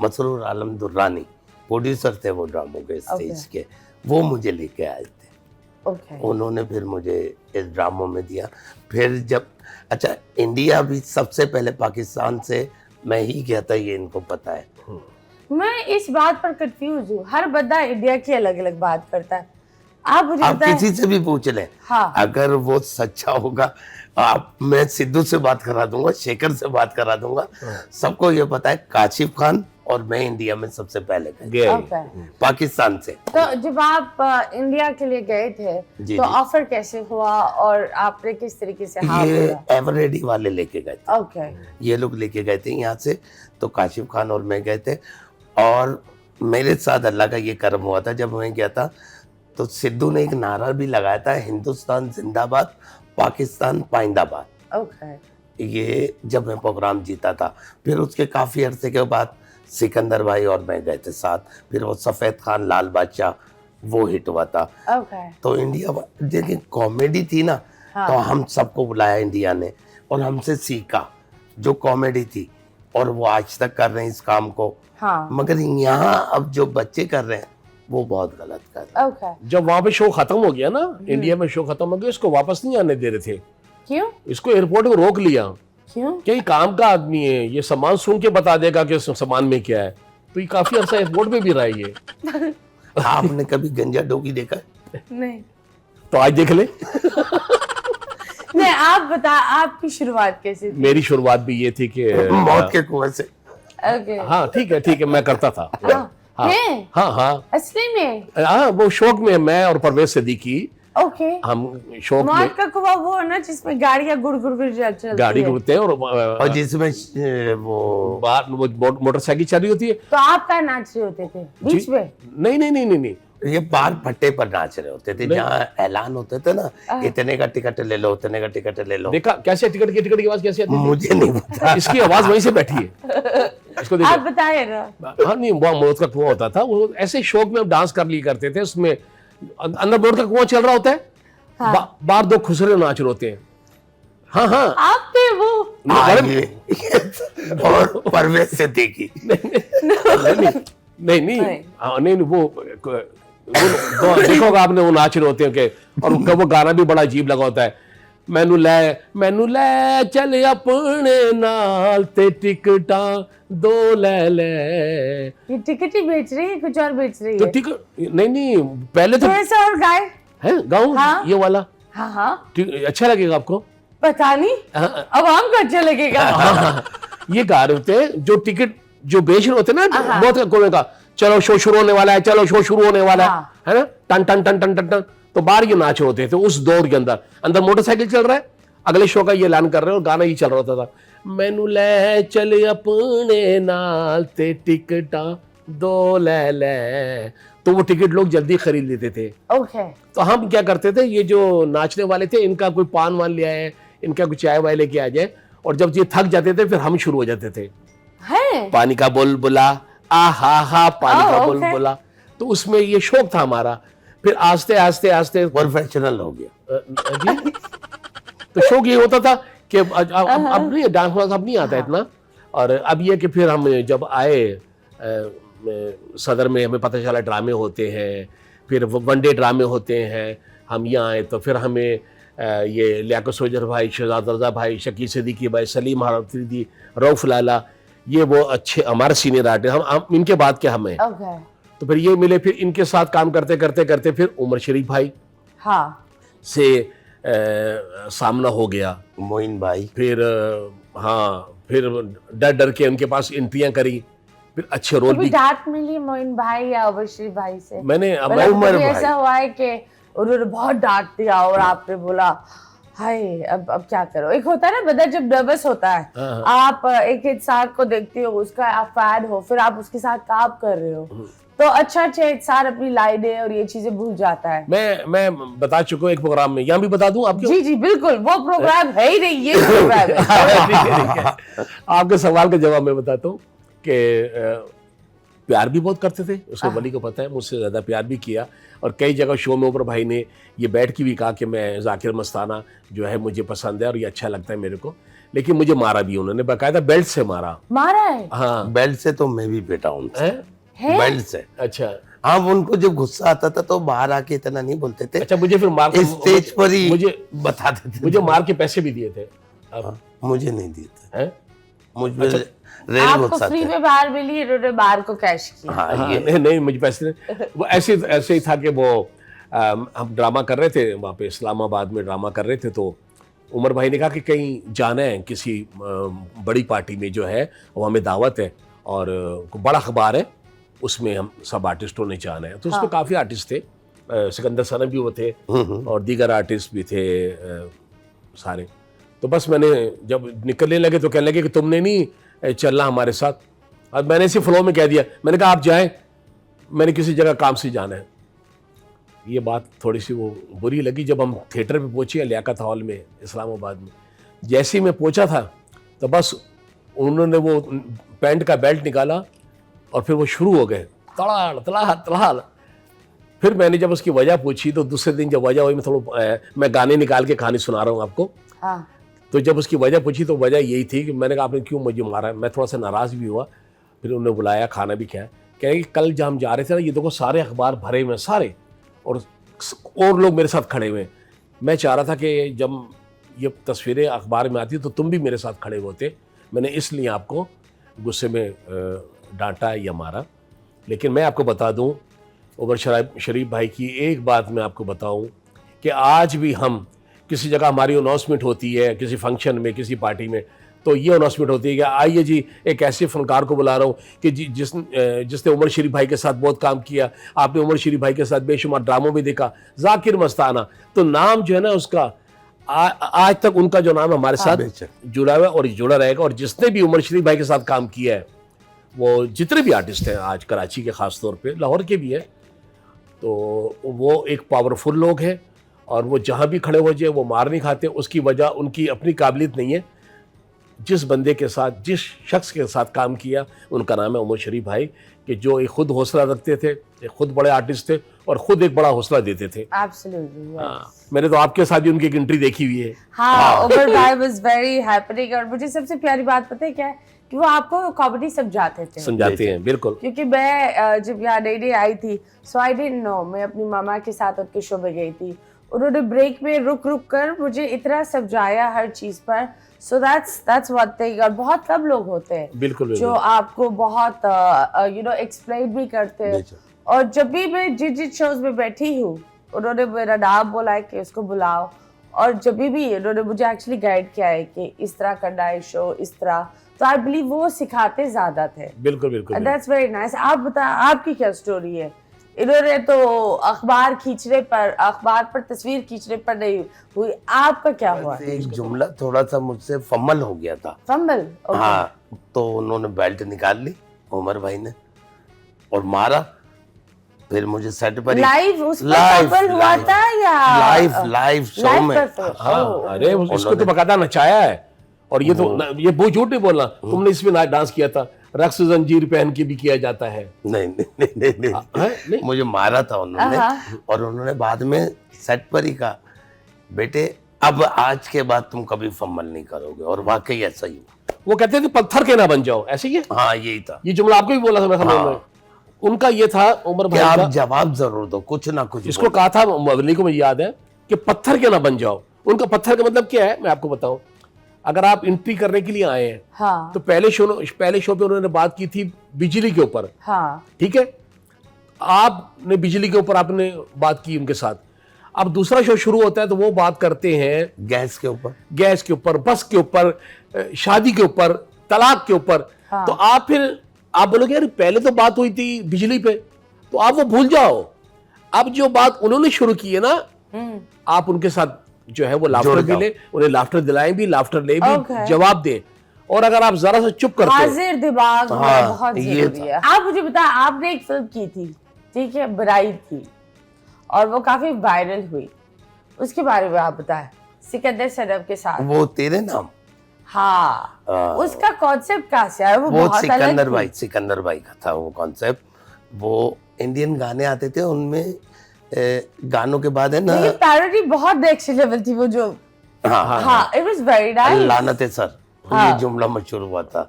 मसरूर आलम दुर्रानी, प्रोड्यूसर थे वो ड्रामों के स्टेज के, वो मुझे लेके आए थे। उन्होंने फिर मुझे इस ड्रामों में दिया। फिर जब अच्छा इंडिया भी सबसे पहले पाकिस्तान से मैं ही गया था, ये इनको पता है। मैं इस बात पर कंफ्यूज हूँ, हर बंदा इंडिया की अलग अलग बात करता है। आप किसी से भी पूछ लें, हाँ। अगर वो सच्चा होगा, मैं सिद्धू से बात करा दूंगा, शेखर से बात करा दूंगा, सबको ये पता है काशिफ खान और मैं इंडिया में सबसे पहले गए पाकिस्तान से। तो जब आप इंडिया के लिए गए थे तो ऑफर कैसे हुआ और आपने किस तरीके से? ये एवरेडी वाले लेके गए थे। ये लोग लेके गए थे यहाँ से, तो काशिफ खान और मैं गए थे। और मेरे साथ अल्लाह का ये कर्म हुआ था, जब मैं गया था तो सिद्धू ने एक नारा भी लगाया था, हिंदुस्तान जिंदाबाद, पाकिस्तान पाइंदाबाद। ये जब मैं प्रोग्राम जीता था, फिर उसके काफी अरसे के बाद सिकंदर भाई और मैं गए थे साथ। फिर वो सफेद खान लाल बादशाह वो हिट हुआ था। तो इंडिया देखिए कॉमेडी थी ना, हाँ। तो हम सबको बुलाया इंडिया ने और हमसे सीखा जो कॉमेडी थी, और वो आज तक कर रहे हैं इस काम को। हाँ। मगर यहाँ अब जो बच्चे कर रहे हैं वो बहुत गलत कर रहे हैं। जब वहाँ पे शो खत्म हो गया ना, इंडिया में शो खत्म हो गया, इसको वापस नहीं आने दे रहे थे। क्यों? इसको एयरपोर्ट को रोक लिया। क्यों? क्या काम का आदमी है, ये सामान सुन के बता देगा कि सामान में क्या है, तो ये काफी अर्सा एयरपोर्ट पे भी रहा है ये। आपने कभी गंजा डोगी देखा? नहीं। तो आज देख ले। नहीं, आप बता, आपकी शुरुआत कैसे थी? मेरी शुरुआत भी ये थी कि मौत के कुएं से। हाँ ठीक है, मैं करता था। हाँ असली में? हाँ, वो शौक में मैं और परवेज सिद्दीकी हम शौक में। मौत का कुआं वो है ना जिसमें गाड़ियां गुड़ चलती है। गाड़ी घूमते हैं और जिसमें वो मोटरसाइकिल चल रही होती है। तो आप क्या नाच रहे होते थे बीच में? नहीं, ये बाहर भट्टे पर नाच रहे होते थे, जहाँ ऐलान होते थे ना, इतने का टिकट ले लो, इतने का टिकट ले लो। देखा कैसे टिकट की आवाज कैसे आती है? मुझे नहीं पता। इसकी आवाज वहीं से बैठी है। इसको आप बताइए ना। हाँ नहीं, वो मौत का कुआं होता था, वो ऐसे शौक में डांस कर लिया करते थे। उसमें अंदर मौत का कुआं चल रहा होता है, हाँ। बाहर दो खुसरे नाच रहे होते हैं। हाँ आप थे वो? और परवेज सिद्दीकी। नहीं, वो देखोगे आपने, वो नाच रहे होते हैं और उनका वो गाना भी बड़ा अजीब लगा होता है मैनू लै चल अपने नाल ते टिकटां दो ले ले। ये टिकट ही बेच रही है, कुछ और बेच रही तो है? टिकट नहीं पहले तो थोड़ा सा और गाए। है गाऊं हाँ। ये वाला हाँ हाँ, अच्छा लगेगा आपको? पता नहीं, हाँ, अब हमको अच्छा लगेगा। हाँ, ये गा रहे होते हैं जो टिकट जो बेच रहे होते हैं ना, बहुत कोने का, चलो शो शुरू होने वाला है, चलो शो शुरू होने वाला है ना, टन टन टन टन टन टन, तो बाहर ये नाच होते थे उस दौर के अंदर। अंदर मोटरसाइकिल चल रहा है, अगले शो का ये ऐलान कर रहे हैं और गाना ही चल रहा होता था, मैनू ले चल अपने नाल ते टिकटां दो ले ले। तो वो टिकट लोग जल्दी खरीद लेते थे। ओके। तो हम क्या करते थे, ये जो नाचने वाले थे इनका कोई पान वान ले आए, इनका कुछ चाय वाय लेके आ जाए, और जब ये थक जाते थे फिर हम शुरू हो जाते थे, है पानी का बुलबुला आ हा पानी का ओके। बुलबुला। तो उसमें ये शौक था हमारा। फिर आस्ते आस्ते आस्ते प्रोफेशनल हो गया। जी, तो शौक ये होता था कि अब नहीं डांस वांस अब नहीं आता इतना। और अब ये कि फिर हम जब आए सदर में, हमें पता चला ड्रामे होते हैं, फिर वनडे ड्रामे होते हैं, हम यहाँ आए तो फिर हमें ये लियाकत सोजर भाई, शहजाद रजा भाई, शकील सिद्दीकी भाई, सलीम हाफिज़ी, रऊफ लाला, ये वो अच्छे हमारे सीनियर आर्टिस्ट, हम इनके बाद के हम हैं। ओके। तो फिर ये मिले, फिर इनके साथ काम करते करते करते फिर उमर शरीफ भाई हाँ से सामना हो गया, मोइन भाई, फिर हाँ, फिर डर डर के उनके पास एंट्रियां करी, फिर अच्छे रोल कभी भी। डांट मिली मोइन भाई या अबशरी भाई से? मैंने मतलब उमर कभी भाई। ऐसा हुआ है कि उन्होंने बहुत डांट दिया और आपने बोला हाय अब क्या करो? एक होता है ना, बंदा जब नर्वस होता है, आप एक इंसान को देखते हो, उसका आप फैन हो, फिर आप उसके साथ काम कर रहे हो, तो अच्छा इंसान अपनी लाइनें और ये चीजें भूल जाता है। मैं बता चुका हूँ एक प्रोग्राम में, यहाँ भी बता दूं आपको। जी जी बिल्कुल, वो प्रोग्राम है ही नहीं, ये प्रोग्राम है। ठीक है। आपके सवाल का जवाब मैं बताता हूँ कि प्यार भी बहुत करते थे, उसको वली को पता है, मुझसे ज़्यादा प्यार भी किया। और कई जगह शो में उमर भाई ने ये बैठ के भी कहा कि मैं जाकिर मस्ताना जो है मुझे पसंद है और ये अच्छा लगता है मेरे को, लेकिन मुझे मारा भी उन्होंने, बाकायदा बेल्ट से मारा। मारा है? हाँ, बेल्ट से तो मैं भी बेटा उनसे, है? बेल्ट से। अच्छा हाँ, उनको जब गुस्सा आता था तो बाहर आके इतना नहीं बोलते थे, अच्छा, मुझे फिर मार के स्टेज पर ही मुझे बताते थे। मुझे मार के पैसे भी दिए थे। अब मुझे नहीं दिए थे, हैं? मुझ पे रेल आपको गुस्सा फ्री थे। में बाहर मिली, इन्होंने बाहर को कैश किया। हाँ, हाँ, ये नहीं मुझे पैसे नहीं। वो ऐसे ही था कि वो हम ड्रामा कर रहे थे वहाँ पे इस्लामाबाद में, ड्रामा कर रहे थे, तो उमर भाई ने कहा कि कहीं जाना है किसी बड़ी पार्टी में जो है, वो हमें दावत है और बड़ा अखबार है, उसमें हम सब आर्टिस्टों ने जाना है। तो उसमें काफ़ी आर्टिस्ट थे, सिकंदर सनम भी वो थे और दीगर आर्टिस्ट भी थे सारे। तो बस मैंने जब निकलने लगे तो कहने लगे कि तुमने नहीं चलना हमारे साथ। और मैंने इसी फ्लो में कह दिया, मैंने कहा आप जाएं, मैंने किसी जगह काम से जाना है। ये बात थोड़ी सी वो बुरी लगी। जब हम थिएटर पे पहुंचे लियाकत हॉल में इस्लामाबाद में, जैसे ही मैं पहुंचा था तो बस उन्होंने वो पैंट का बेल्ट निकाला और फिर वो शुरू हो गए तड़ाड़ तड़ाड़ तड़ाड़। फिर मैंने जब उसकी वजह पूछी तो दूसरे दिन जब वजह हुई, मैं गाने निकाल के कहानी सुना रहा हूँ आपको। हाँ। तो जब उसकी वजह पूछी तो वजह यही थी कि मैंने कहा आपने क्यों मुझे मारा है। मैं थोड़ा सा नाराज़ भी हुआ। फिर उन्होंने बुलाया, खाना भी खाया। कह रहे कि कल जब हम जा रहे थे ना, ये देखो सारे अखबार भरे हुए हैं सारे, और लोग मेरे साथ खड़े हुए हैं। मैं चाह रहा था कि जब ये तस्वीरें अखबार में आती तो तुम भी मेरे साथ खड़े होते। मैंने इसलिए आपको गुस्से में डांटा या मारा। लेकिन मैं आपको बता दूं, उमर शरीफ भाई की एक बात मैं आपको बताऊं कि आज भी हम किसी जगह हमारी अनाउंसमेंट होती है, किसी फंक्शन में, किसी पार्टी में, तो ये अनाउंसमेंट होती है कि आइए जी, एक ऐसे फनकार को बुला रहा हूँ कि जिसने उमर शरीफ भाई के साथ बहुत काम किया, आपने उमर शरीफ भाई के साथ बेशुमार ड्रामों में देखा, जाकिर मस्ताना। तो नाम जो है ना उसका, आज तक उनका जो नाम हमारे साथ जुड़ा हुआ है और जुड़ा रहेगा। और जिसने भी उमर शरीफ भाई के साथ काम किया है, वो जितने भी आर्टिस्ट हैं आज कराची के, ख़ास तौर पे लाहौर के भी हैं, तो वो एक पावरफुल लोग हैं और वो जहाँ भी खड़े हो जाए वो मार नहीं खाते। उसकी वजह उनकी अपनी काबिलियत नहीं है। जिस बंदे के साथ, जिस शख्स के साथ काम किया, उनका नाम है उमर शरीफ भाई, कि जो एक खुद हौसला रखते थे, एक खुद बड़े आर्टिस्ट थे और खुद एक बड़ा हौसला देते थे। Absolutely, yes. हाँ, मैंने तो आपके साथ भी उनकी एक एंट्री देखी हुई है। हाँ, उमर भाई was very happening। और मुझे सबसे प्यारी बात पता है क्या है, कि वो आपको कॉमेडी समझाते थे। समझाते हैं, बिल्कुल। क्योंकि मैं जब यहाँ नई नई आई थी, सो आई डिडंट नो, मैं अपनी मामा के साथ उनके शो में गई थी, उन्होंने ब्रेक में रुक रुक कर मुझे इतना समझाया हर चीज पर. So that's one thing. और बहुत कम लोग होते हैं बिल्कुल जो आपको बहुत एक्सप्लेन भी करते हैं. और जब भी मैं जिन शोज में बैठी हूँ उन्होंने मेरा नाम बोला है कि उसको बुलाओ, और जब भी उन्होंने मुझे एक्चुअली गाइड किया है कि इस तरह करना है शो, इस तरह. तो आई बिलीव वो सिखाते ज्यादा थे. बिल्कुल बिल्कुल. That's very nice. आप बता, आपकी क्या स्टोरी है? इन्होंने तो अखबार पर तस्वीर खींचने पर नहीं हुई, आपका क्या हुआ? एक जुमला थोड़ा सा मुझसे फम्बल हो गया था. फंबल? हाँ, तो उन्होंने बेल्ट निकाल ली उमर भाई ने और मारा. फिर मुझे सेट पर लाइव उस पर फंबल हुआ था या लाइव शो में? हाँ, अरे इसको तो बकायदा नचाया है. और ये तो ये बहुत झूठ नहीं बोलना, तुमने इसमें डांस किया था, रक्स जंजीर पहन के भी किया जाता है. नहीं. मुझे मारा था उन्होंने और उन्होंने बाद में सेट पर ही कहा, बेटे अब आज के बाद तुम कभी फम्बल नहीं करोगे. और वाकई ऐसा ही हुआ. वो कहते थे पत्थर के ना बन जाओ, ऐसे ही है. हाँ, यही था. ये जुमला आपको भी बोला था मैं समझ में. उनका ये था उमर भाई आप का, जवाब जरूर दो, कुछ ना कुछ. इसको कहा था मदनी को, मुझे याद है कि पत्थर के ना बन जाओ. उनका पत्थर का मतलब क्या है मैं आपको बताऊं. अगर आप एंट्री करने के लिए आए हैं हाँ. तो पहले शो पे उन्होंने बात की थी बिजली के ऊपर. हाँ. ठीक है, आपने बिजली के ऊपर आपने बात की उनके साथ. अब दूसरा शो शुरू होता है तो वो बात करते हैं गैस के ऊपर, बस के ऊपर, शादी के ऊपर, तलाक के ऊपर. हाँ. तो आप बोलोगे यार पहले तो बात हुई थी बिजली पे, तो आप वो भूल जाओ. अब जो बात उन्होंने शुरू की है ना, आप उनके साथ जो है वो लाफ्टर भी ले, उन्हें लाफ्टर दिलाएं भी, लाफ्टर ले भी, जवाब दे. और अगर आप जरा सा चुप करते हाजिर दिमाग बहुत जरूरी है. आप मुझे बताएं, आपने एक फिल्म की थी, ठीक है, ब्राइड थी, और वो काफी वायरल हुई, उसके बारे में आप बताएं. सिकंदर सनम के साथ वो तेरे नाम. हाँ, उसका कॉन्सेप्ट क्या से आया? वो बहुत सिकंदर भाई का था वो कॉन्सेप्ट. वो इंडियन गाने आते थे, उनमें गानों के बाद है ना, ये पैरोडी बहुत नेक्स्ट लेवल थी वो जो. हाँ, इट वाज वेरी नाइस. लानत है सर, ये जुमला मशहूर हुआ था.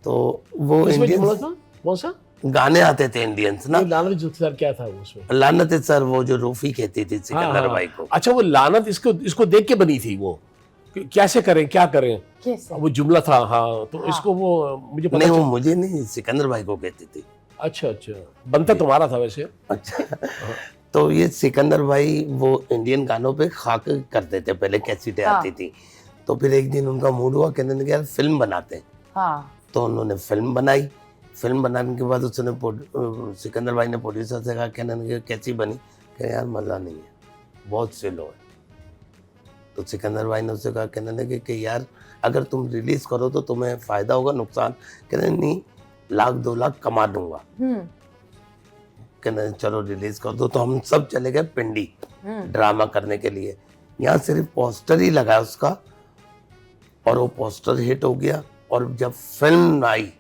तो वो इंडियन कौन सा गाने आते थे इंडियंस ना. लानत सर क्या था उसमें? लानत है सर, वो जो रूफी कहती थी सिकंदर भाई को. अच्छा, वो लानत इसको देख के बनी थी वो, कैसे करें क्या करें, कैसे? वो जुमला था. हाँ, तो इसको वो मुझे पता नहीं, वो मुझे नहीं, सिकंदर भाई को कहती थी. अच्छा, बनता तुम्हारा था वैसे. अच्छा. तो ये सिकंदर भाई वो इंडियन गानों पे खाक करते थे पहले, कैसेटें आती थी. तो फिर एक दिन उनका मूड हुआ, कहने लगे यार फिल्म बनाते हैं. तो उन्होंने फिल्म बनाई. फिल्म बनाने के बाद उसने सिकंदर भाई ने प्रोड्यूसर से कहा, कहने लगे कैसी बनी? कह यार मजा नहीं है, बहुत स्लो है. तो सिकंदर भाई ने उससे कहा, कहने लगे कि यार अगर तुम रिलीज करो तो तुम्हें फायदा होगा नुकसान? कहने नहीं, 1-2 लाख कमा दूंगा. कहने चलो रिलीज कर दो. तो हम सब चले गए पिंडी ड्रामा करने के लिए. यहाँ सिर्फ पोस्टर ही लगा उसका और वो पोस्टर हिट हो गया. और जब फिल्म आई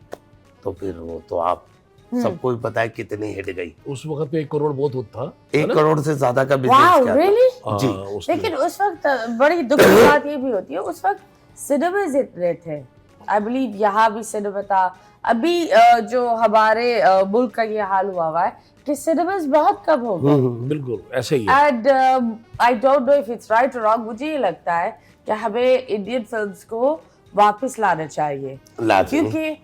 तो फिर वो तो आप सबको भी पता है कितनी हिट गई. उस वक्त पे 1 करोड़ बहुत था. 1 करोड़ से ज्यादा का बिजनेस किया था. जी. लेकिन उस वक्त बड़ी दुख की बात ये भी होती है, उस वक्त सिनेमा इतने थे. आई बिलीव यहाँ भी सिनेमा था. अभी जो हमारे मुल्क का ये हाल हुआ है कि सिनेमास बहुत कम हो गए. बिल्कुल ऐसे ही है. And I don't know if it's right और रॉन्ग. मुझे ये लगता है कि हमें इंडियन फिल्म्स को वापस लाना चाहिए, क्योंकि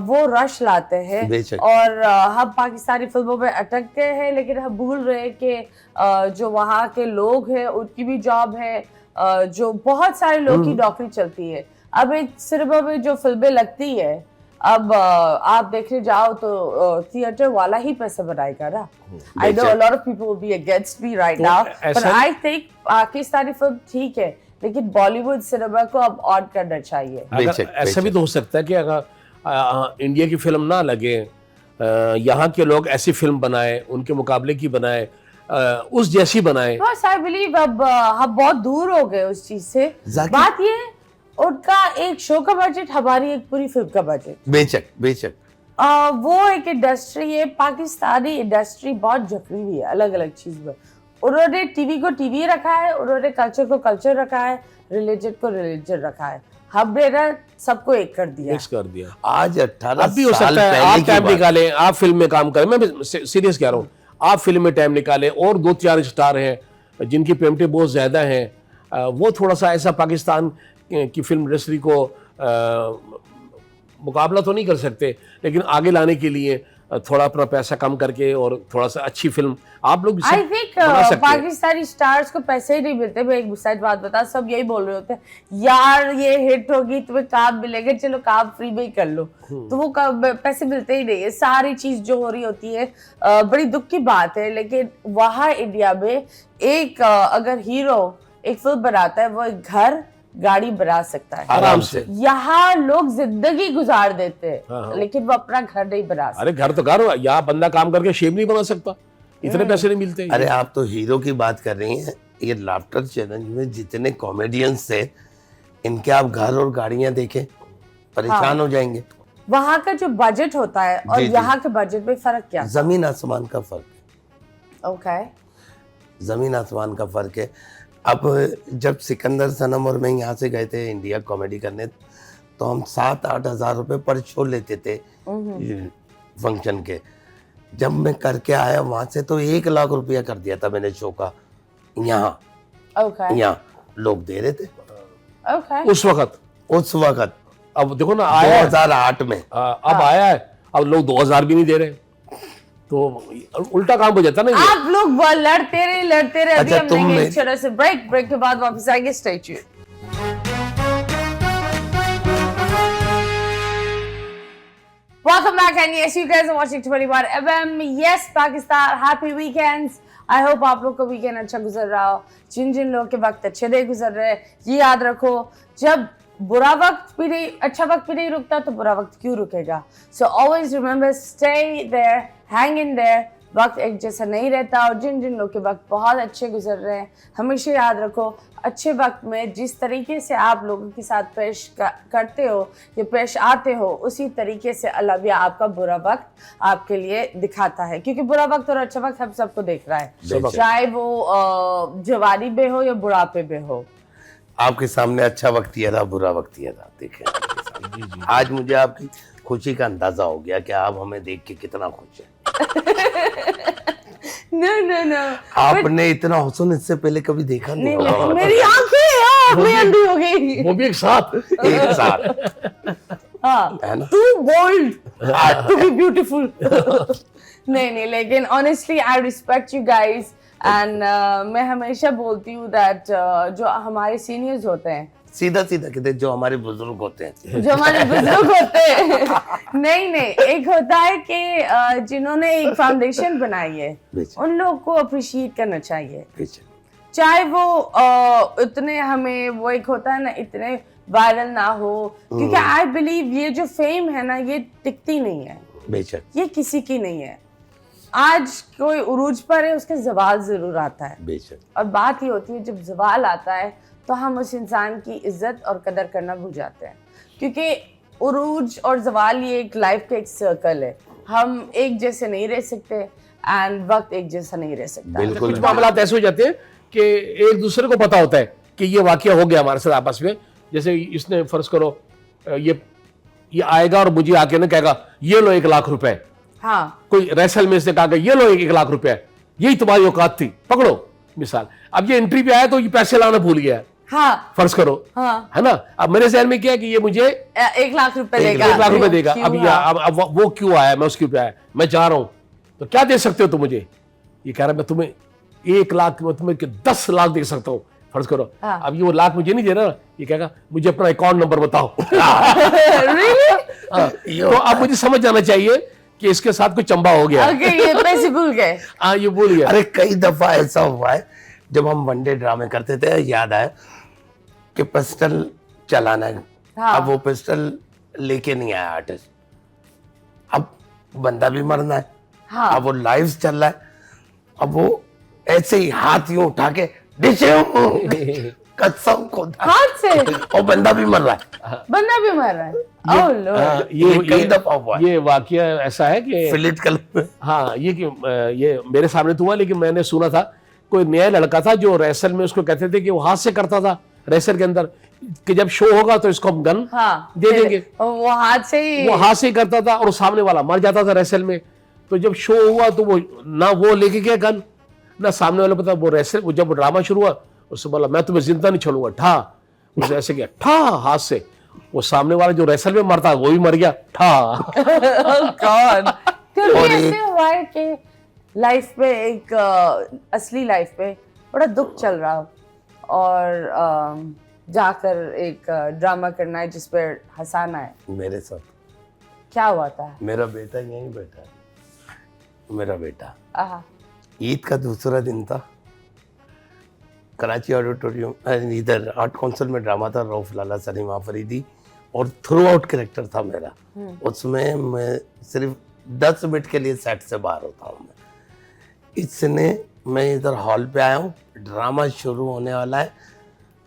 वो रश लाते हैं और हम पाकिस्तानी फिल्मों में अटकते हैं, लेकिन हम भूल रहे हैं कि जो वहाँ के लोग हैं उनकी भी जॉब है, जो बहुत सारे लोग की नौकरी चलती है. अब एक सिनेमा में जो फिल्में लगती है, अब आप देखने जाओ तो थिएटर वाला ही पैसा बनाएगा ना. I know a lot of people will be against me right now, but I think Pakistani film ठीक है, लेकिन बॉलीवुड सिनेमा को अब ऑन करना चाहिए. ऐसा भी तो हो सकता है कि अगर इंडिया की फिल्म ना लगे, यहाँ के लोग ऐसी फिल्म बनाए, उनके मुकाबले की बनाए, उस जैसी बनाए. बस आई बिलीव अब हम बहुत दूर हो गए उस चीज से. बात ये उनका एक शो का बजट, हमारी एक पूरी फिल्म का बजट. बेशक वो एक इंडस्ट्री है, पाकिस्तानी इंडस्ट्री बहुत जकड़ी हुई है अलग अलग चीज में. उन्होंने टीवी को टीवी रखा है, उन्होंने कल्चर को कल्चर रखा है, रिलीजन को रिलीजन रखा है. हमने ना सबको एक कर दिया. आज 18 भी हो सकता है आप टाइम निकालें, आप फिल्म में काम करें. मैं सीरियस कह रहा हूँ, आप फिल्म में टाइम निकालें और 2-4 स्टार हैं जिनकी पेमेंटें बहुत ज़्यादा हैं, वो थोड़ा सा ऐसा पाकिस्तान की फिल्म इंडस्ट्री को मुकाबला तो नहीं कर सकते, लेकिन आगे लाने के लिए थोड़ा अपना पैसा कम करके और थोड़ा सा अच्छी फिल्म आप लोग आई थिंक पाकिस्तानी स्टार्स को पैसे ही नहीं मिलते। मैं एक साइड बात बता, सब यही बोल रहे होते हैं यार ये हिट होगी तुम्हें काम मिलेगा, चलो काम फ्री में ही कर लो, तो वो पैसे मिलते ही नहीं है। सारी चीज जो हो रही होती है बड़ी दुख की बात है। लेकिन वहाँ इंडिया में एक अगर हीरो एक फिल्म बनाता है, वो एक घर गाड़ी बना सकता है आराम से। यहाँ लोग जिंदगी गुजार देते हैं, लेकिन वो अपना घर नहीं बना सकते। अरे घर तो घर, यहाँ बंदा काम करके शेप नहीं बना सकता, इतने पैसे नहीं मिलते। अरे आप तो हीरो की बात कर रही हैं, ये लाफ्टर चैलेंज में जितने कॉमेडियंस थे, इनके आप घर और गाड़ियां देखें, परेशान हो जाएंगे। वहाँ का जो बजट होता है और यहाँ के बजट में फर्क क्या? जमीन आसमान का फर्क है। ओके, जमीन आसमान का फर्क है। अब जब सिकंदर सनम और मैं यहाँ से गए थे इंडिया कॉमेडी करने, तो हम 7-8 हज़ार रुपये पर शो लेते थे फंक्शन के। जब मैं करके आया वहां से तो 1 लाख रुपया कर दिया था मैंने शो का। यहाँ लोग दे रहे थे उस वक्त। अब देखो ना, आया 2008 में, अब आया है, अब लोग 2000 भी नहीं दे रहे, तो उल्टा काम हो जाता ना ये। आप लोग लड़ते रहे। अभी अच्छा, हम तुम लेंगे एक छोटा सा ब्रेक के बाद वापस आएंगे। Stay tuned. Welcome back and yes, you guys are watching 21 FM. Yes, Pakistan, happy weekends. I hope आप लोग का वीकेंड अच्छा गुजर रहा हो। जिन लोग के वक्त अच्छे नहीं गुजर रहे, ये याद रखो, जब बुरा वक्त भी नहीं, अच्छा वक्त भी नहीं रुकता, तो बुरा वक्त क्यों रुकेगा? So always remember, stay there, hang in there. वक्त एक जैसा नहीं रहता, और जिन लोग के वक्त बहुत अच्छे गुजर रहे हैं, हमेशा याद रखो, अच्छे वक्त में जिस तरीके से आप लोगों के साथ पेश करते हो या पेश आते हो, उसी तरीके से अल्लाह भी आपका बुरा वक्त आपके लिए दिखाता है। क्योंकि बुरा वक्त और अच्छा वक्त हम सबको देख रहा है, चाहे वो जवानी में हो या बुढ़ापे में हो। आपके सामने अच्छा वक्त ये रहा, बुरा वक्त ये रहा, देखें। आज मुझे आपकी खुशी का अंदाजा हो गया कि आप हमें देख के कितना खुश हैं। No. आपने इतना हुस्न इससे पहले कभी देखा नहीं होगा। मेरी आंखें अंधी हो गई। वो भी एक साथ। हाँ, है ना? too bold to be beautiful. नहीं, लेकिन honestly I respect you guys and मैं हमेशा बोलती हूँ that जो हमारे सीनियर्स होते हैं, सीधा कहते जो हमारे बुजुर्ग होते हैं, नहीं, एक होता है कि जिन्होंने एक फाउंडेशन बनाई है, उन लोगों को अप्रिशिएट करना चाहिए, चाहे वो इतने हमें, वो एक होता है ना, इतने वायरल ना हो, क्योंकि आई बिलीव ये जो फेम है ना, ये टिकती नहीं है, बेशक ये किसी की नहीं है। आज कोई उरूज पर है, उसके जवाल जरूर आता है, बेशक। और बात ये होती है, जब जवाल आता है तो हम उस इंसान की इज्जत और कदर करना भूल जाते हैं, क्योंकि उरूज और जवाल ये एक लाइफ का एक सर्कल है, हम एक जैसे नहीं रह सकते एंड वक्त एक जैसा नहीं रह सकता। कुछ मामलात ऐसे हो जाते हैं कि एक दूसरे को पता होता है कि ये वाकया हो गया हमारे साथ आपस में। जैसे इसने फर्ज करो ये आएगा और मुझे आके ना कहेगा ये लो 1 लाख रुपए। हाँ, कोई रेसल में से कहा ये लो 1 लाख रुपए, यही तुम्हारी औकात थी, पकड़ो मिसाल। अब ये एंट्री पे आया तो ये पैसे लाना भूल गया, हाँ, फर्ज करो, हाँ, है ना। अब मेरे जहन में क्या है कि ये मुझे 1 लाख रुपए देगा, 1 लाख रुपए देगा। अब वो क्यों आया, मैं उसके ऊपर आया, मैं जा रहा हूं, तो क्या दे सकते हो तुम मुझे? ये कह रहा मैं तुम्हें 1 लाख, मैं तुम्हें 10 लाख दे सकता हूँ, फर्ज करो। हाँ। अब ये वो लाख मुझे नहीं दे रहा, ये कहेगा मुझे अपना अकाउंट नंबर बताओ। तो अब मुझे समझ जाना चाहिए कि इसके साथ कोई चंबा हो गया। ये पैसे भूल गए। हाँ, ये भूल गया। अरे कई दफा ऐसा हुआ है, जब हम वनडे ड्रामे करते थे, याद आया कि पिस्टल चलाना है। हाँ। अब वो पिस्टल लेके नहीं आया आर्टिस्ट, अब बंदा भी मरना है। हाँ। अब वो लाइव चल रहा है, अब वो ऐसे ही हाथ यूं उठा के कसम खुदा, हाथ से, और बंदा भी मर रहा है, बंदा भी मर रहा है। ओह लॉर्ड, ये कई दफा हुआ है। ये वाकया ऐसा है कि फिलिट क्लब में, हाँ, ये मेरे सामने तो हुआ, लेकिन मैंने सुना था कोई नया लड़का था जो रेसल में, उसको कहते थे कि वो हाथ से करता था रेसल के अंदर, कि जब शो होगा तो इसको हम गन दे देंगे। वो हाथ से ही करता था, और सामने वाला मर जाता था रेसल में। तो जब शो हुआ तो वो ना वो लेके गया गन, ना सामने वाले पता वो रेसलर, वो जब ड्रामा शुरू हुआ उससे बोला मैं तुम्हें जिंदा नहीं छोड़ूंगा, ठा, उसने ऐसे किया ठा हाथ से, वो सामने वाला जो रेसल में मरता वो भी मर गया ठा। गॉड, कभी ऐसे हुआ है कि लाइफ पे एक असली लाइफ पे बड़ा दुख चल रहा हो और जाकर एक ड्रामा करना है जिस पर हंसाना है? मेरे साथ क्या हुआ था? मेरा बेटा यहीं बैठा है, मेरा बेटा आहा, ईद का दूसरा दिन था, कराची ऑडिटोरियम इधर आर्ट काउंसिल में ड्रामा था, रऊफ लाला सलीम आफरीदी, और थ्रू आउट कैरेक्टर था मेरा। उसमें मैं सिर्फ 10 मिनट के लिए सेट से बाहर होता हूँ। मैं इधर हॉल पे आया हूँ, ड्रामा शुरू होने वाला है,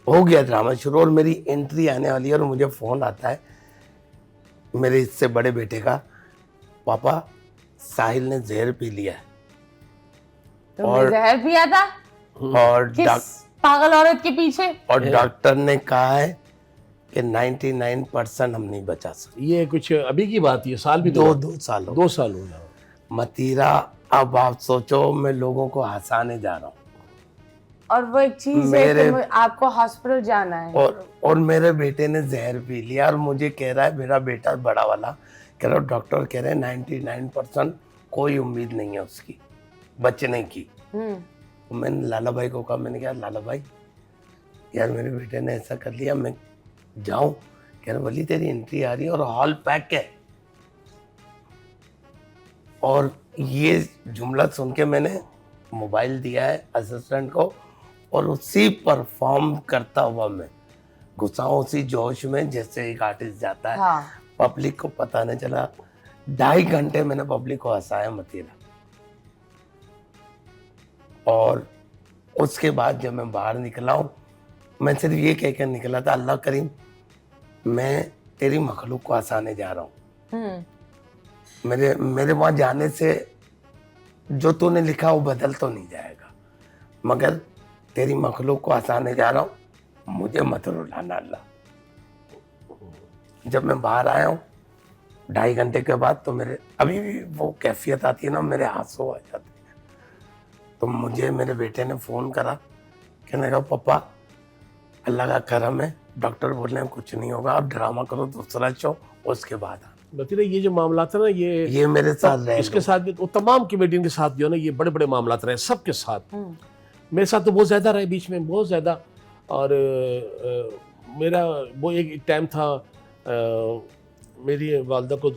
हो गया ड्रामा शुरू और मेरी एंट्री आने वाली है और मुझे फ़ोन आता है मेरे इससे बड़े बेटे का, पापा साहिल ने जहर पी लिया है। तुमने जहर पिया था? और किस पागल औरत के पीछे? और डॉक्टर ने कहा है कि 99% हम नहीं बचा सकते। ये कुछ अभी की बात है, साल भी दो साल हो 2 साल हो गया। मतीरा, अब आप सोचो मैं लोगों को हंसाने जा रहा हूँ और वो एक चीज है कि आपको हॉस्पिटल जाना है और मेरे बेटे ने जहर पी लिया और मुझे कह रहा है, मेरा बेटा बड़ा वाला कह रहा है, डॉक्टर कह रहे हैं 99% कोई उम्मीद नहीं है उसकी बचने की। मैंने लाला भाई को कहा, मैंने कहा लाला भाई यार मेरे बेटे ने ऐसा कर लिया, मैं जाऊं? कह रहे बोली तेरी एंट्री आ रही है और हॉल पैक है। और ये जुमला सुन के मैंने मोबाइल दिया है असिस्टेंट को और उसी परफॉर्म करता हुआ मैं घुसा हूं उसी जोश में जैसे एक आर्टिस्ट जाता है। हाँ। पब्लिक को पता नहीं चला, 2.5 घंटे मैंने पब्लिक को हंसाया मतीरा। और उसके बाद जब मैं बाहर निकला हूँ, मैं सिर्फ ये कहकर निकला था, अल्लाह करीम मैं तेरी मखलूक को हंसाने जा रहा हूँ। मेरे वहां जाने से जो तूने लिखा वो बदल तो नहीं जाएगा, मगर तेरी मखलूक को हंसाने जा रहा हूँ, मुझे मत रुलाना अल्लाह। जब मैं बाहर आया हूँ 2.5 घंटे के बाद, तो मेरे अभी भी वो कैफियत आती है ना, मेरे आंसू आ जाते हैं। तो मुझे मेरे बेटे ने फ़ोन करा, कहने लगा पापा अल्लाह का करम है, डॉक्टर बोल रहे हैं कुछ नहीं होगा, आप ड्रामा करो दूसरा शो, उसके बाद बता ये जो मामला था ना, ये मेरे साथ रहे, इसके साथ भी, वो तमाम कमेडियन के साथ जो है ना, ये बड़े बड़े मामला रहे सबके साथ। मेरे साथ तो बहुत ज़्यादा रहे बीच में, बहुत ज़्यादा। और मेरा वो एक टाइम था, मेरी वालदा को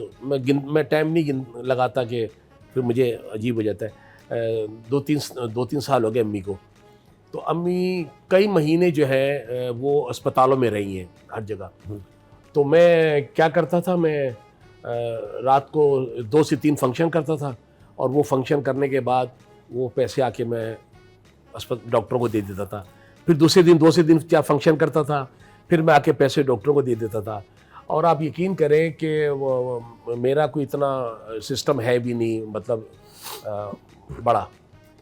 मैं टाइम नहीं लगाता कि फिर मुझे अजीब हो जाता है। 2-3 साल हो गए अम्मी को, तो अम्मी कई महीने जो है वो अस्पतालों में रही हैं हर जगह। तो मैं क्या करता था, मैं रात को 2 से 3 फंक्शन करता था और वो फंक्शन करने के बाद वो पैसे आके मैं डॉक्टरों को दे देता था। फिर 2 से दिन क्या फंक्शन करता था, फिर मैं आके पैसे डॉक्टरों को दे देता था। और आप यकीन करें कि मेरा कोई इतना सिस्टम है भी नहीं, मतलब बड़ा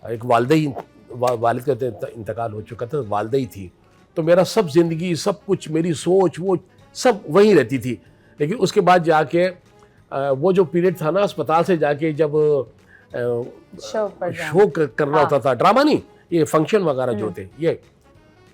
एक वालिद का इंतकाल हो चुका था, वालदा ही थी, तो मेरा सब जिंदगी, सब कुछ, मेरी सोच वो सब वहीं रहती थी। लेकिन उसके बाद जाके वो जो पीरियड था ना, अस्पताल से जाके जब शो करना होता था, ड्रामा नहीं, ये फंक्शन वगैरह जो थे, ये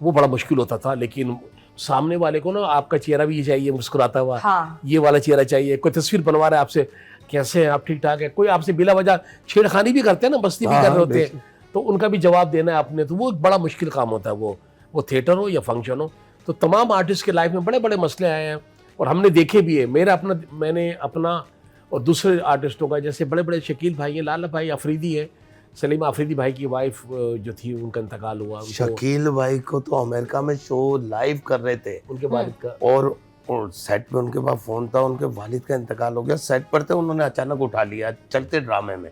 वो बड़ा मुश्किल होता था। लेकिन सामने वाले को ना आपका चेहरा भी चाहिए मुस्कुराता हुआ, ये वाला चेहरा चाहिए। कोई तस्वीर बनवा रहा है आपसे, कैसे हैं आप, ठीक ठाक है। कोई आपसे बिला वजह छेड़खानी भी करते हैं ना, मस्ती भी कर रहे होते हैं, तो उनका भी जवाब देना है आपने, तो वो एक बड़ा मुश्किल काम होता है। वो थिएटर हो या फंक्शन हो, तो तमाम आर्टिस्ट के लाइफ में बड़े बड़े मसले आए हैं और हमने देखे भी है। मैंने अपना और दूसरे आर्टिस्टों का, जैसे बड़े बड़े शकील भाई हैं, लाला भाई आफरीदी है, सलीम आफरीदी भाई की वाइफ जो थी उनका इंतकाल हुआ। शकील भाई को तो अमेरिका में शो लाइव कर रहे थे उनके वालिद का, और सेट पे उनके पास फोन था, उनके वालिद का इंतकाल हो गया। सेट पर थे, उन्होंने अचानक उठा लिया चलते ड्रामे में,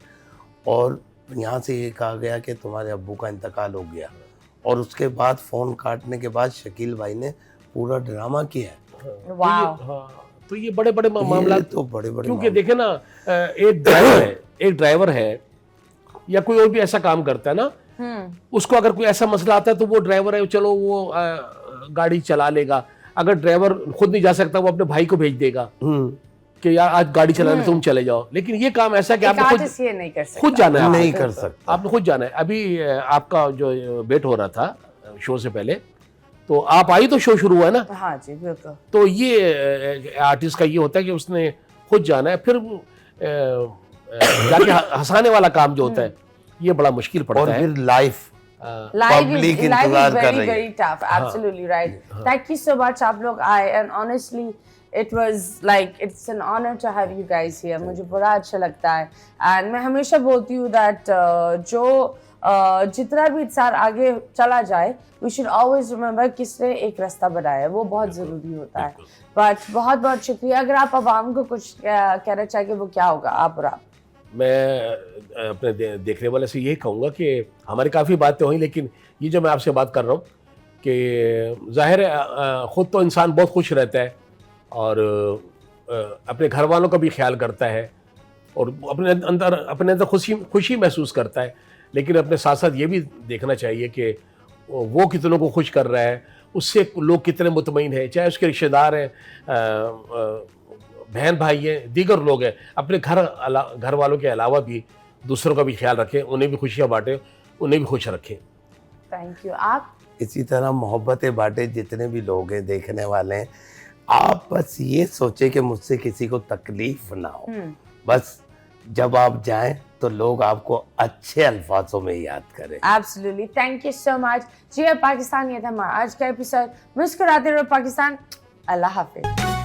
और यहाँ से ये कहा गया कि तुम्हारे अब्बू का इंतकाल हो गया। और उसके बाद फ़ोन काटने के बाद शकील भाई ने पूरा ड्रामा किया है। तो ये बड़े बड़े मामला, तो बड़े बड़े, क्योंकि देखे ना, एक ड्राइवर है या कोई और भी ऐसा काम करता है ना, उसको अगर कोई ऐसा मसला आता है तो वो ड्राइवर है, चलो वो गाड़ी चला लेगा। अगर ड्राइवर खुद नहीं जा सकता, वो अपने भाई को भेज देगा कि यार आज गाड़ी चलाने तुम चले जाओ, लेकिन ये काम ऐसा कि आपने आर्टिस्ट ये नहीं कर सकता। खुद जाना है, नहीं आपको। कर सकता। आपने खुद जाना है। अभी आपका जो वेट हो रहा था शो से पहले, तो आप आई तो शो शुरू हुआ है ना, हाँ जी बिल्कुल। तो ये आर्टिस्ट का ये होता है कि उसने खुद जाना है, फिर जाके हंसाने वाला काम जो होता है ये बड़ा मुश्किल और पड़ता है। फिर लाइफ Life is इंतजार कर very रही है। very tough. Absolutely right. Thank you so much आप लोग आए, and honestly it was like it's an honor to have you guys here. मुझे बड़ा अच्छा लगता है, and मैं हमेशा बोलती हूँ that जो जितना भी इंसान आगे चला जाए, we should always remember किसने एक रास्ता बनाया है, वो बहुत ज़रूरी होता है। But बहुत बहुत शुक्रिया। अगर आप आवाम को कुछ कहना चाहेंगे वो क्या होगा, आप और आप? मैं अपने देखने वाले से यही कहूँगा कि हमारी काफ़ी बातें हुई, लेकिन ये जो मैं आपसे बात कर रहा हूँ कि जाहिर है ख़ुद तो इंसान बहुत खुश रहता है और अपने घर वालों का भी ख्याल करता है और अपने अंदर खुशी महसूस करता है, लेकिन अपने साथ साथ ये भी देखना चाहिए कि वो कितनों को खुश कर रहा है, उससे लोग कितने मुतमईन हैं, चाहे उसके रिश्तेदार हैं, बहन भाई हैं, दीगर लोग हैं। अपने घर वालों के अलावा भी दूसरों का भी ख्याल रखें, उन्हें भी खुशियाँ बांटें, उन्हें भी खुश रखें। Thank you. आप? इसी तरह मोहब्बतें बांटे, जितने भी लोग हैं देखने वाले हैं, आप बस ये सोचे कि मुझसे किसी को तकलीफ ना हो। बस जब आप जाएं तो लोग आपको अच्छे अल्फाजों में याद करें। Absolutely. Thank you so much. जी पाकिस्तान, ये था हमारा आज का एपिसोड। मुस्कुराते रहो पाकिस्तान। अल्लाह हाफिज।